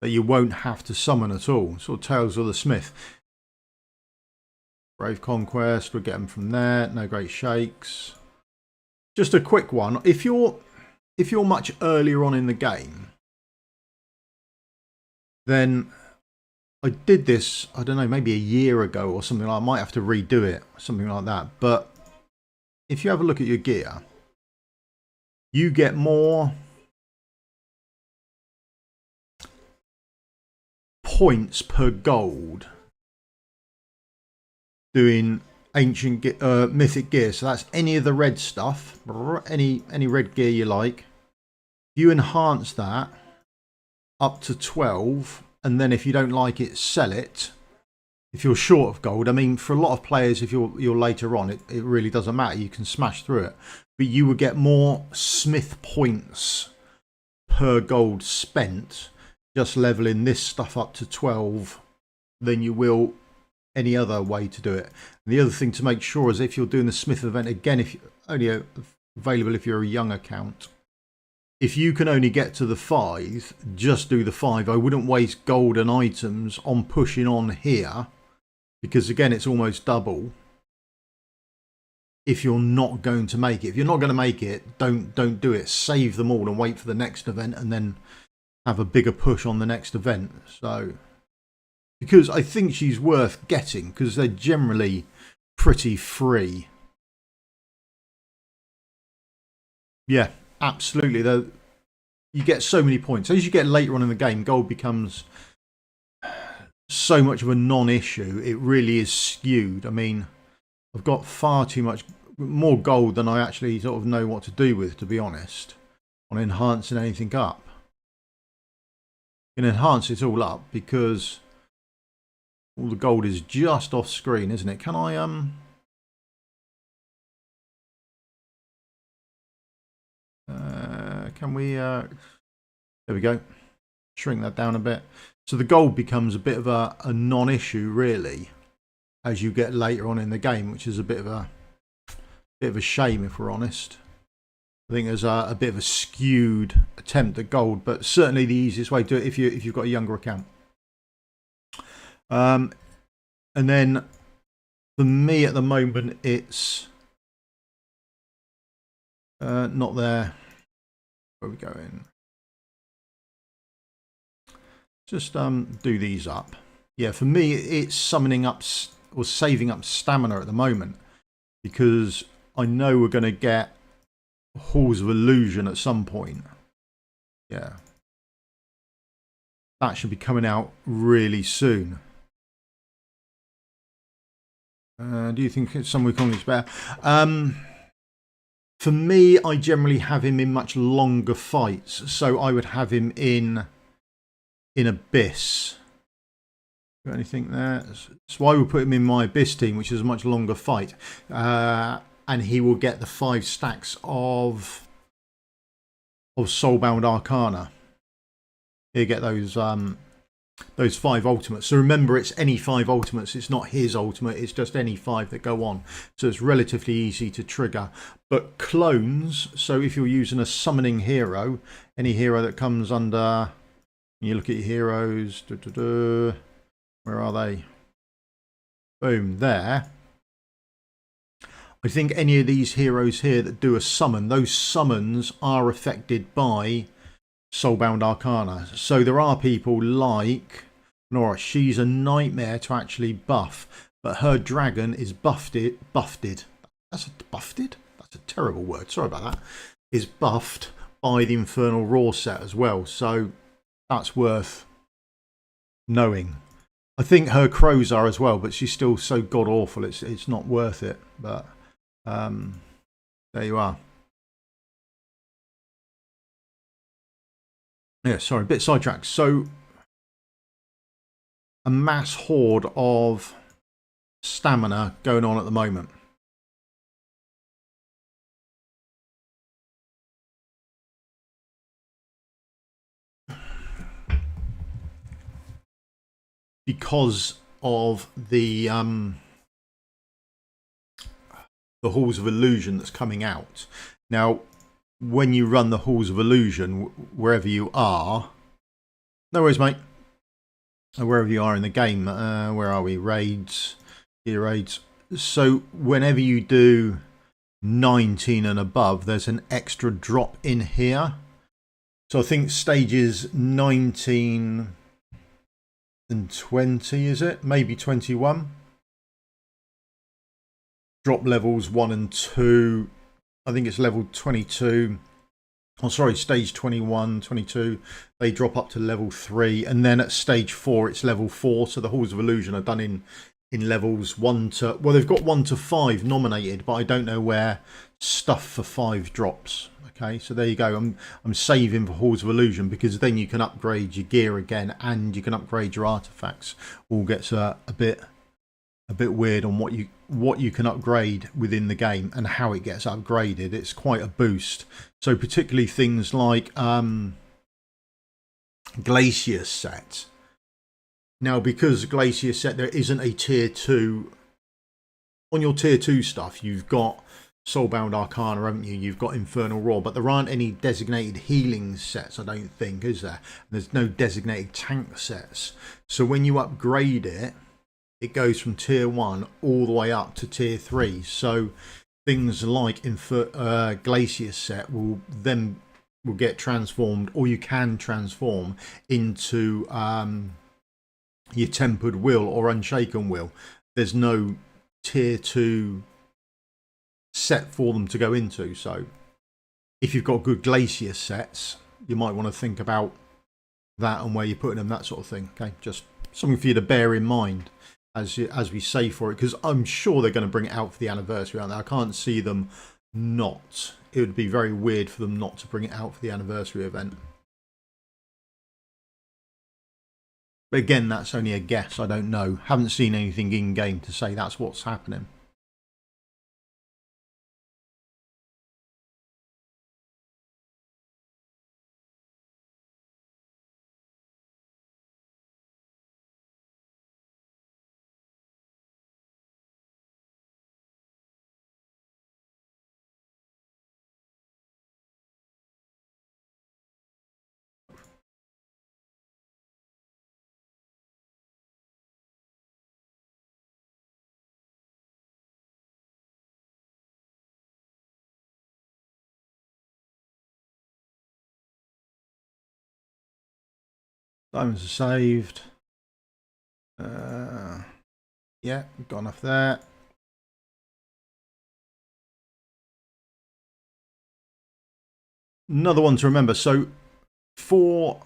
that you won't have to summon at all. Sort of Tales of the Smith. Brave Conquest, we'll get them from there. No great shakes. Just a quick one. If you're much earlier on in the game, then I did this, I don't know, maybe a year ago or something. I might have to redo it, something like that. But if you have a look at your gear, you get more points per gold doing ancient mythic gear. So that's any of the red stuff, any red gear you like. You enhance that up to 12, and then if you don't like it, sell it. If you're short of gold, I mean, for a lot of players, if you're later on, it really doesn't matter. You can smash through it, but you will get more smith points per gold spent just leveling this stuff up to 12 than you will any other way to do it. And the other thing to make sure is if you're doing the smith event again, if only available if you're a young account, if you can only get to the 5, just do the 5. I wouldn't waste gold and items on pushing on here, because again it's almost double if you're not going to make it. If you're not going to make it, don't do it. Save them all and wait for the next event, and then have a bigger push on the next event. So, because I think she's worth getting, because they're generally pretty free. Yeah, absolutely. You get so many points. As you get later on in the game, gold becomes so much of a non-issue. It really is skewed. I mean, I've got far too much more gold than I actually sort of know what to do with, to be honest, on enhancing anything up. You can enhance it all up because all the gold is just off screen, isn't it? Can I can we there we go, shrink that down a bit. So the gold becomes a bit of a non-issue really as you get later on in the game, which is a bit of a shame, if we're honest. I think there's a bit of a skewed attempt at gold, but certainly the easiest way to do it if you've got a younger account. And then for me at the moment, it's not there. Where are we going? Just do these up. Yeah, for me, it's summoning up or saving up stamina at the moment because I know we're going to get Halls of Illusion at some point. Yeah. That should be coming out really soon. Do you think Sun Wukong is better? For me, I generally have him in much longer fights. So I would have him in Abyss. Got anything there? So I will put him in my Abyss team, which is a much longer fight. And he will get the 5 stacks of Soulbound Arcana. He'll get those 5 ultimates. So remember, it's any 5 ultimates. It's not his ultimate. It's just any 5 that go on. So it's relatively easy to trigger. But clones, so if you're using a summoning hero, any hero that comes under, you look at your heroes, where are they? Boom, there. I think any of these heroes here that do a summon, those summons are affected by Soulbound Arcana. So there are people like Nora. She's a nightmare to actually buff, but her dragon is buffed. That's a terrible word. Sorry about that. Is buffed by the Infernal Roar set as well. So that's worth knowing. I think her crows are as well, but she's still so god awful. It's not worth it. But there you are. Yeah, sorry, a bit sidetracked. So a mass horde of stamina going on at the moment. Because of the Halls of Illusion that's coming out. Now, when you run the Halls of Illusion, wherever you are, no worries, mate. Wherever you are in the game, where are we? Raids, gear raids. So whenever you do 19 and above, there's an extra drop in here. So I think stages 19 and 20, is it? Maybe 21. Drop levels 1 and 2. I think it's level 22. Oh, sorry, stage 21, 22. They drop up to level 3. And then at stage 4, it's level 4. So the Halls of Illusion are done in levels 1 to... Well, they've got 1 to 5 nominated, but I don't know where stuff for 5 drops. Okay, so there you go. I'm saving for Halls of Illusion because then you can upgrade your gear again and you can upgrade your artifacts. All gets a bit weird on what you can upgrade within the game and how it gets upgraded. It's quite a boost. So particularly things like Glacier set. Now, because Glacier set, there isn't a tier 2. On your tier 2 stuff, you've got Soulbound Arcana, haven't you? You've got Infernal Roar, but there aren't any designated healing sets, I don't think, is there? There's no designated tank sets. So when you upgrade it, it goes from tier 1 all the way up to tier 3. So things like Glacier set will get transformed, or you can transform into your Tempered Will or Unshaken Will. There's no tier 2 set for them to go into. So if you've got good Glacier sets, you might want to think about that and where you're putting them, that sort of thing. Okay, just something for you to bear in mind as we save for it, because I'm sure they're going to bring it out for the anniversary, aren't they? I can't see them not. It would be very weird for them not to bring it out for the anniversary event. But again, that's only a guess. I don't know. Haven't seen anything in game to say that's what's happening. Diamonds are saved. Yeah, got enough there. Another one to remember. So for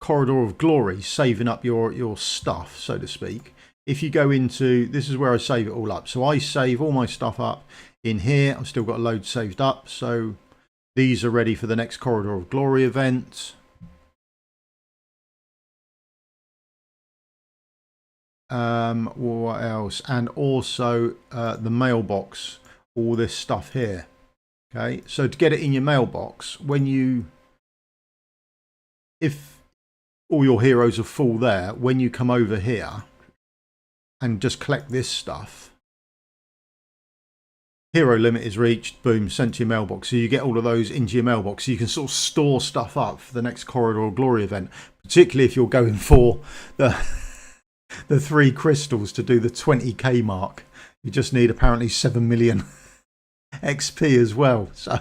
Corridor of Glory, saving up your stuff, so to speak, if you go into, this is where I save it all up. So I save all my stuff up in here. I've still got a load saved up. So these are ready for the next Corridor of Glory event. What else? And also the mailbox, all this stuff here. Okay, so to get it in your mailbox, when you, if all your heroes are full there, when you come over here and just collect this stuff, hero limit is reached, boom, sent to your mailbox. So you get all of those into your mailbox. So you can sort of store stuff up for the next Corridor of Glory event, particularly if you're going for the 3 crystals to do the 20k mark. You just need apparently 7 million XP as well. So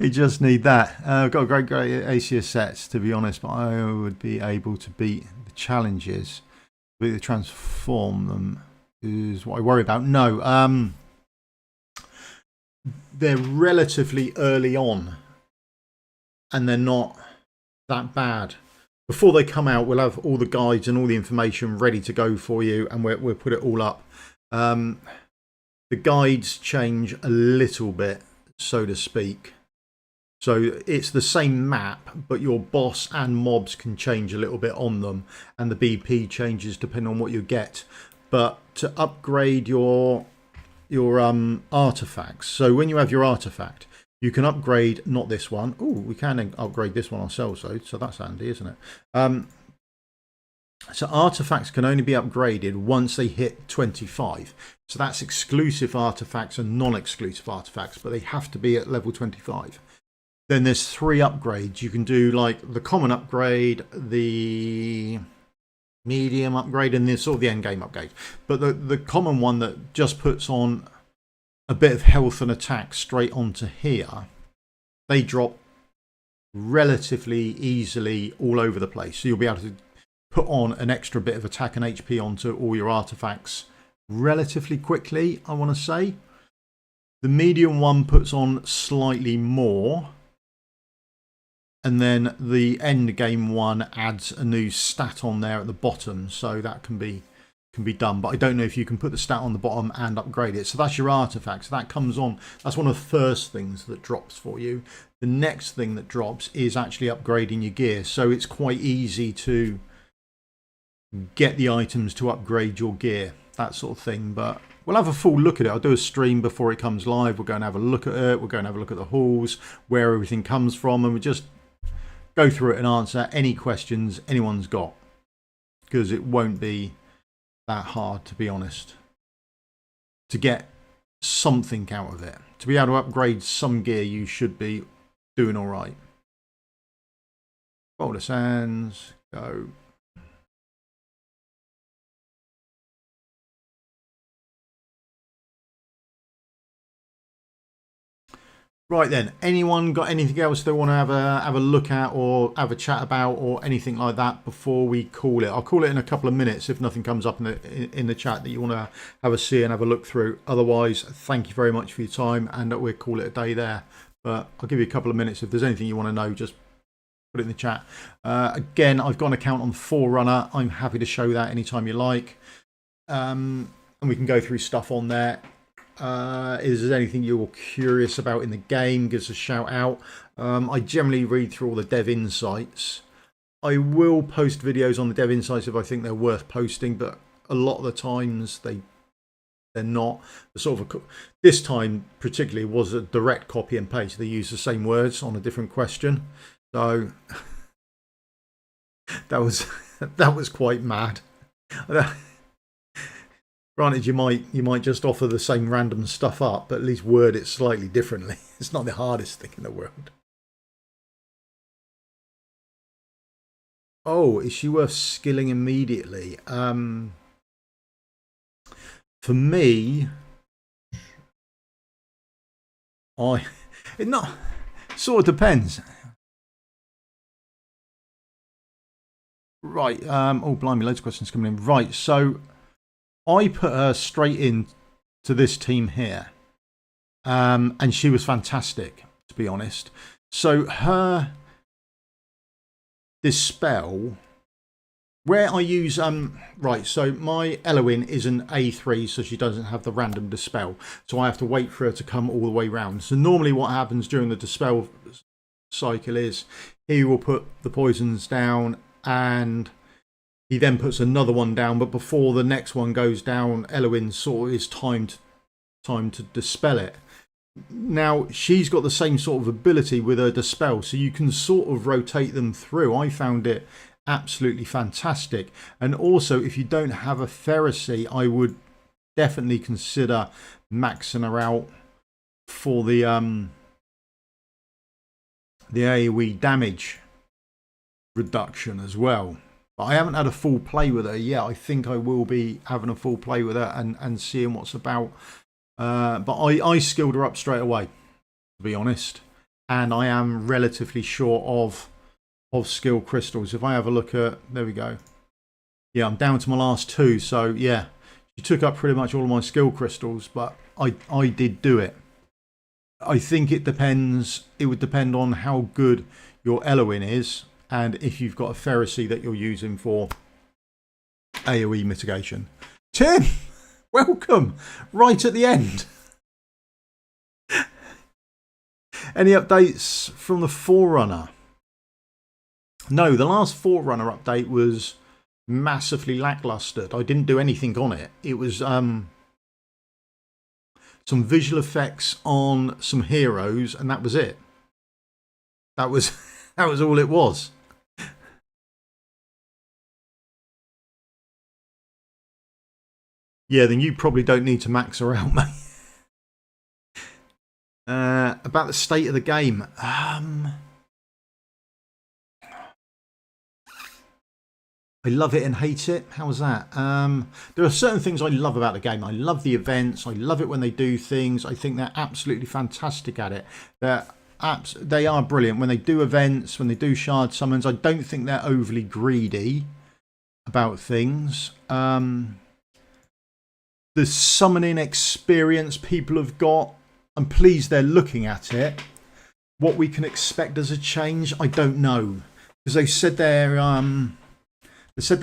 you just need that. I've got a great ACS sets, to be honest, but I would be able to beat the challenges. To transform them is what I worry about. No, they're relatively early on and they're not that bad. Before they come out, we'll have all the guides and all the information ready to go for you, and we'll put it all up. The guides change a little bit, so to speak. So it's the same map, but your boss and mobs can change a little bit on them, and the BP changes depending on what you get. But to upgrade your artifacts, so when you have your artifact, you can upgrade, not this one. Oh, we can upgrade this one ourselves, though, so that's handy, isn't it? So artifacts can only be upgraded once they hit 25. So that's exclusive artifacts and non-exclusive artifacts, but they have to be at level 25. Then there's 3 upgrades. You can do like the common upgrade, the medium upgrade, and then sort of the end game upgrade. But the common one that just puts on a bit of health and attack straight onto here, they drop relatively easily all over the place. So you'll be able to put on an extra bit of attack and HP onto all your artifacts relatively quickly, I want to say. The medium one puts on slightly more. And then the end game one adds a new stat on there at the bottom, so that can be done. But I don't know if you can put the stat on the bottom and upgrade it. So that's your artifacts. That comes on. That's one of the first things that drops for you. The next thing that drops is actually upgrading your gear. So it's quite easy to get the items to upgrade your gear, that sort of thing. But we'll have a full look at it. I'll do a stream before it comes live. We'll go and have a look at it. We'll go and have a look at the halls, where everything comes from, and we'll just go through it and answer any questions anyone's got, because it won't be that hard, to be honest, to get something out of it. To be able to upgrade some gear, you should be doing all right. Boulder Sands, go. Right then, anyone got anything else they want to have a look at or have a chat about or anything like that before we call it? I'll call it in a couple of minutes if nothing comes up in the chat that you want to have a see and have a look through. Otherwise, thank you very much for your time, and we'll call it a day there. But I'll give you a couple of minutes. If there's anything you want to know, just put it in the chat. Again, I've got an account on Forerunner. I'm happy to show that anytime you like. And we can go through stuff on there. Is there anything you're curious about in the game, give us a shout out. I generally read through all the dev insights. I will post videos on the dev insights if I think they're worth posting, but a lot of the times they're not. This time particularly was a direct copy and paste. They use the same words on a different question, so that was quite mad. Granted, you might just offer the same random stuff up, but at least word it slightly differently. It's not the hardest thing in the world. Oh, is she worth skilling immediately? For me, it sort of depends. Right. Oh, blimey, loads of questions coming in. Right. So I put her straight in to this team here. And she was fantastic, to be honest. So her Dispel, where I use right, so my Eloin is an A3, so she doesn't have the random Dispel, so I have to wait for her to come all the way round. So normally what happens during the Dispel cycle is he will put the poisons down and he then puts another one down, but before the next one goes down, Eloin sort of is time to dispel it. Now she's got the same sort of ability with her Dispel, so you can sort of rotate them through. I found it absolutely fantastic. And also, if you don't have a Pharisee, I would definitely consider maxing her out for the AoE damage reduction as well. But I haven't had a full play with her yet. I think I will be having a full play with her and seeing what's about. But I skilled her up straight away, to be honest. And I am relatively short of skill crystals. If I have a look at, there we go. Yeah, I'm down to my last 2. So yeah, she took up pretty much all of my skill crystals, but I did do it. I think it depends. It would depend on how good your Eloin is and if you've got a Pharisee that you're using for AoE mitigation. Tim, welcome right at the end. Any updates from the Forerunner? No, the last Forerunner update was massively lackluster. I didn't do anything on it. It was some visual effects on some heroes, and that was it. That was all it was. Yeah, then you probably don't need to max her out, mate. About the state of the game. I love it and hate it. How's that? There are certain things I love about the game. I love the events. I love it when they do things. I think they're absolutely fantastic at it. They are brilliant. When they do events, when they do shard summons, I don't think they're overly greedy about things. The summoning experience people have got, I'm pleased they're looking at it. What we can expect as a change, I don't know. Because they said they're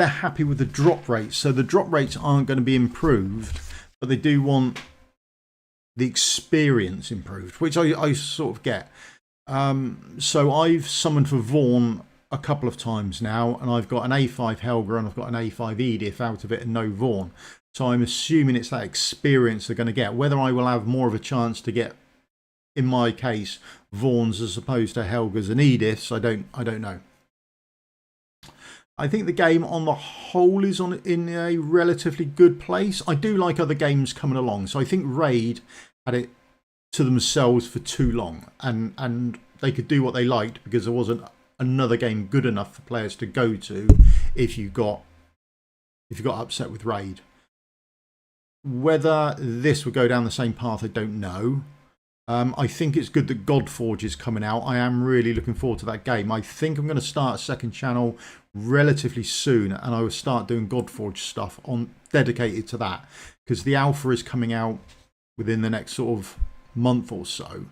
happy with the drop rates. So the drop rates aren't going to be improved, but they do want the experience improved, which I sort of get. So I've summoned for Vaughn a couple of times now, and I've got an A5 Helga and I've got an A5 Edith out of it and no Vaughn. So I'm assuming it's that experience they're going to get. Whether I will have more of a chance to get, in my case, Vaughn's as opposed to Helga's and Edith's, I don't know. I think the game on the whole is in a relatively good place. I do like other games coming along. So I think Raid had it to themselves for too long, and they could do what they liked because there wasn't another game good enough for players to go to if you got upset with Raid. Whether this would go down the same path, I don't know. I think it's good that Godforge is coming out. I am really looking forward to that game. I think I'm going to start a second channel relatively soon, and I will start doing Godforge stuff dedicated to that, because the alpha is coming out within the next sort of month or so.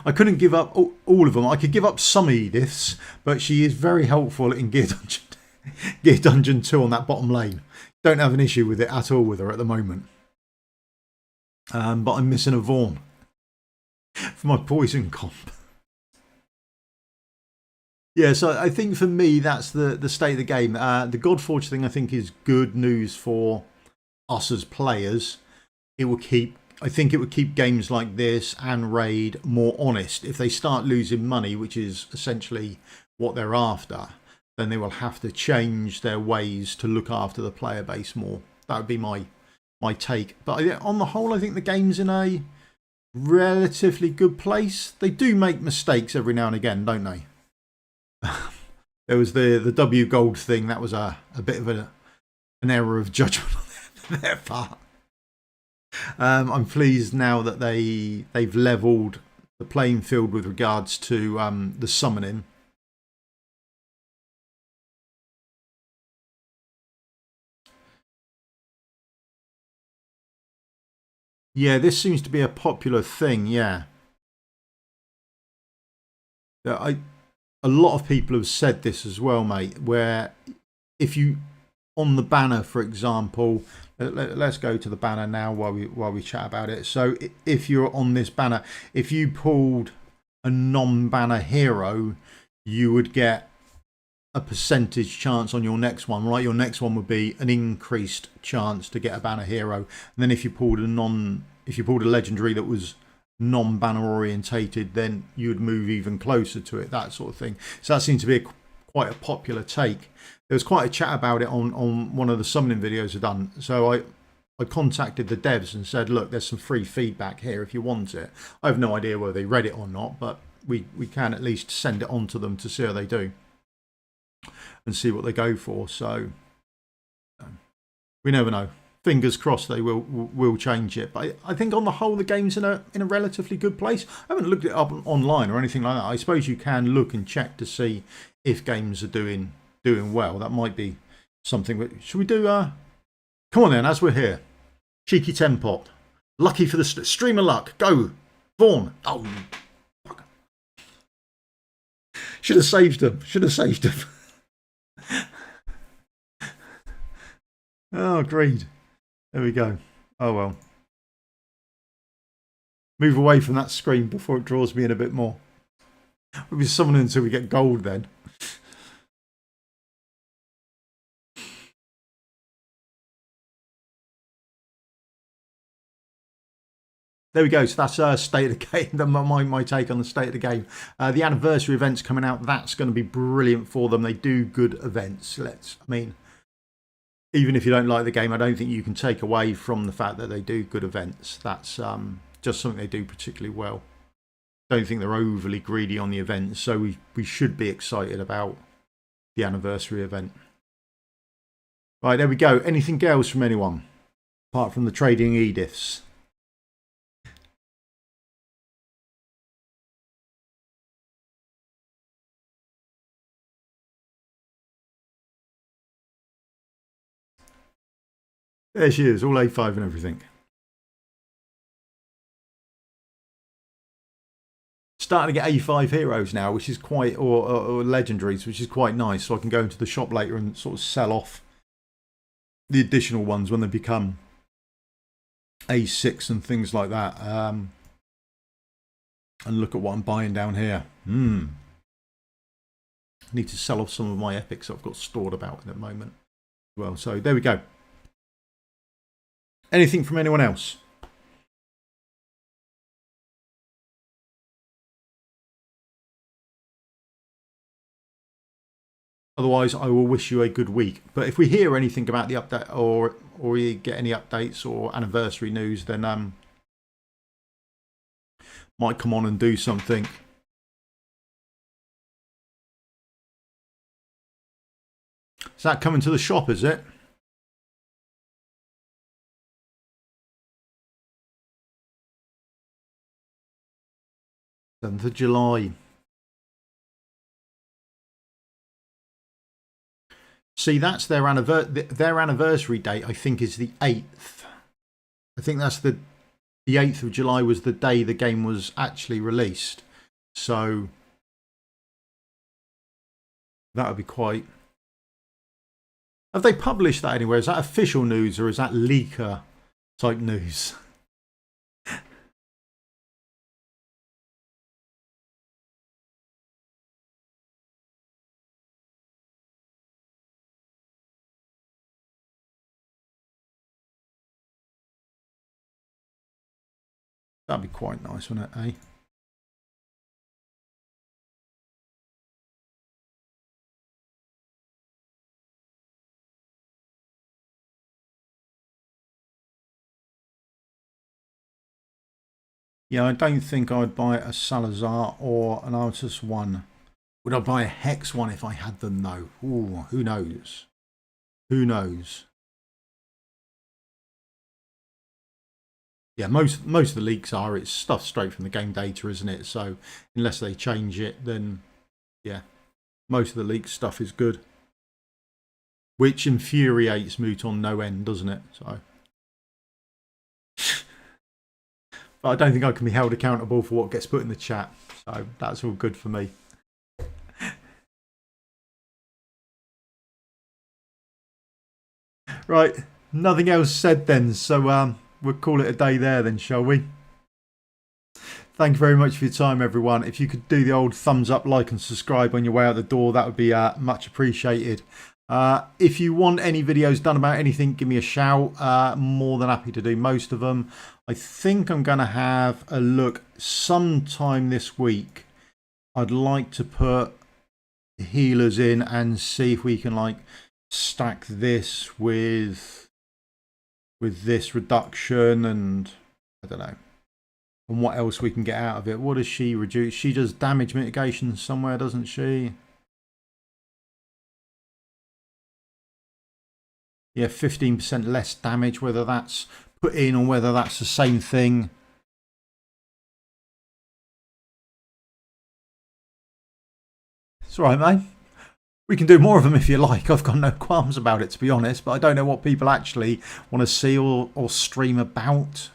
I couldn't give up all of them. I could give up some Ediths, but she is very helpful in Gear Dungeon 2 on that bottom lane. Don't have an issue with it at all with her at the moment. But I'm missing a Vaughn for my poison comp. Yeah, so I think for me that's the state of the game. The Godforge thing I think is good news for us as players. I think it would keep games like this and Raid more honest. If they start losing money, which is essentially what they're after, then they will have to change their ways to look after the player base more. That would be my take. But on the whole, I think the game's in a relatively good place. They do make mistakes every now and again, don't they? There was the W Gold thing. That was a bit of an error of judgment on their part. I'm pleased now that they've levelled the playing field with regards to the summoning. Yeah, this seems to be a popular thing. Yeah, a lot of people have said this as well, mate. Where if you on the banner, for example, let's go to the banner now while we chat about it. So if you're on this banner, if you pulled a non-banner hero, you would get a percentage chance on your next one, right? Your next one would be an increased chance to get a banner hero. And then if you pulled a legendary that was non-banner orientated, then you would move even closer to it, that sort of thing. So that seems to be quite a popular take. There was quite a chat about it on one of the summoning videos I've done. So I contacted the devs and said, look, there's some free feedback here if you want it. I have no idea whether they read it or not, but we can at least send it on to them to see how they do and see what they go for. So we never know. Fingers crossed they will change it. But I think on the whole the game's in a relatively good place. I haven't looked it up online or anything like that. I suppose you can look and check to see if games are doing well. That might be something. Should we do? Come on then, as we're here. Cheeky 10 pot. Lucky for the stream of luck. Go, Vaughan. Oh, fuck. Should have saved him. Oh, greed. There we go. Oh well. Move away from that screen before it draws me in a bit more. We'll be summoning until we get gold then. There we go. So that's state of the game. My take on the state of the game. The anniversary event's coming out. That's going to be brilliant for them. They do good events. Even if you don't like the game, I don't think you can take away from the fact that they do good events. That's just something they do particularly well. Don't think they're overly greedy on the events, so we should be excited about the anniversary event. Right, there we go. Anything else from anyone apart from the trading Ediths? There she is, all A5 and everything. Starting to get A5 heroes now, which is quite, or legendaries, which is quite nice. So I can go into the shop later and sort of sell off the additional ones when they become A6 and things like that. And look at what I'm buying down here. I need to sell off some of my epics I've got stored about at the moment. Well, so there we go. Anything from anyone else? Otherwise, I will wish you a good week. But if we hear anything about the update or you get any updates or anniversary news, then might come on and do something. Is that coming to the shop, is it? 7th of July. See, that's their anniversary date, I think, is the 8th. I think that's the 8th of July was the day the game was actually released. So that would be quite... Have they published that anywhere? Is that official news or is that leaker type news? That'd be quite nice, wouldn't it, eh? Yeah, I don't think I'd buy a Salazar or an Artus 1. Would I buy a Hex 1 if I had them, though? Ooh, who knows? Who knows? yeah, most of the leaks are, it's stuff straight from the game data, isn't it? So unless they change it, then yeah, most of the leaked stuff is good, which infuriates Mouton no end, doesn't it? So, but I don't think I can be held accountable for what gets put in the chat, so that's all good for me. Right, nothing else said then, so we'll call it a day there then, shall we? Thank you very much for your time, everyone. If you could do the old thumbs up, like and subscribe on your way out the door, that would be much appreciated. If you want any videos done about anything, give me a shout. More than happy to do most of them. I think I'm going to have a look sometime this week. I'd like to put healers in and see if we can like stack this with this reduction, and I don't know, and what else we can get out of it. What does she reduce? She does damage mitigation somewhere, doesn't she? Yeah, 15% less damage, whether that's put in or whether that's the same thing. It's all right, mate. We can do more of them if you like. I've got no qualms about it, to be honest, but I don't know what people actually want to see or stream about.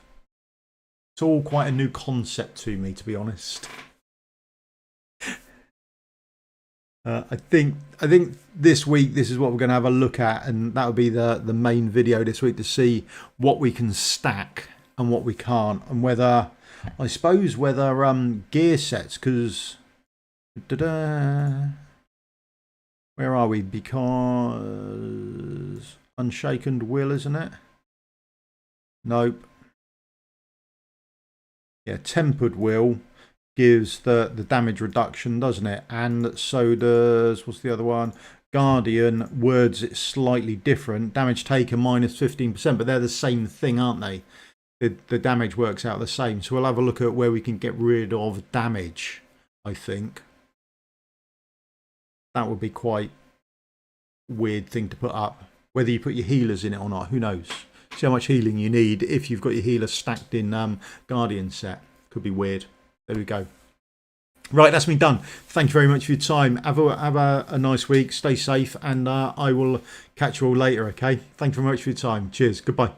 It's all quite a new concept to me, to be honest. I think this week this is what we're going to have a look at, and that will be the main video this week, to see what we can stack and what we can't, and whether, I suppose, whether gear sets, because where are we? Because Unshaken Will, isn't it? Nope. Yeah, Tempered Will gives the damage reduction, doesn't it? And so does, what's the other one? Guardian words it slightly different. Damage taken minus 15%, but they're the same thing, aren't they? The damage works out the same. So we'll have a look at where we can get rid of damage, I think. That would be quite a weird thing to put up. Whether you put your healers in it or not, who knows? See how much healing you need if you've got your healer stacked in Guardian set. Could be weird. There we go. Right, that's me done. Thank you very much for your time. Have a nice week. Stay safe, and I will catch you all later, okay? Thank you very much for your time. Cheers. Goodbye.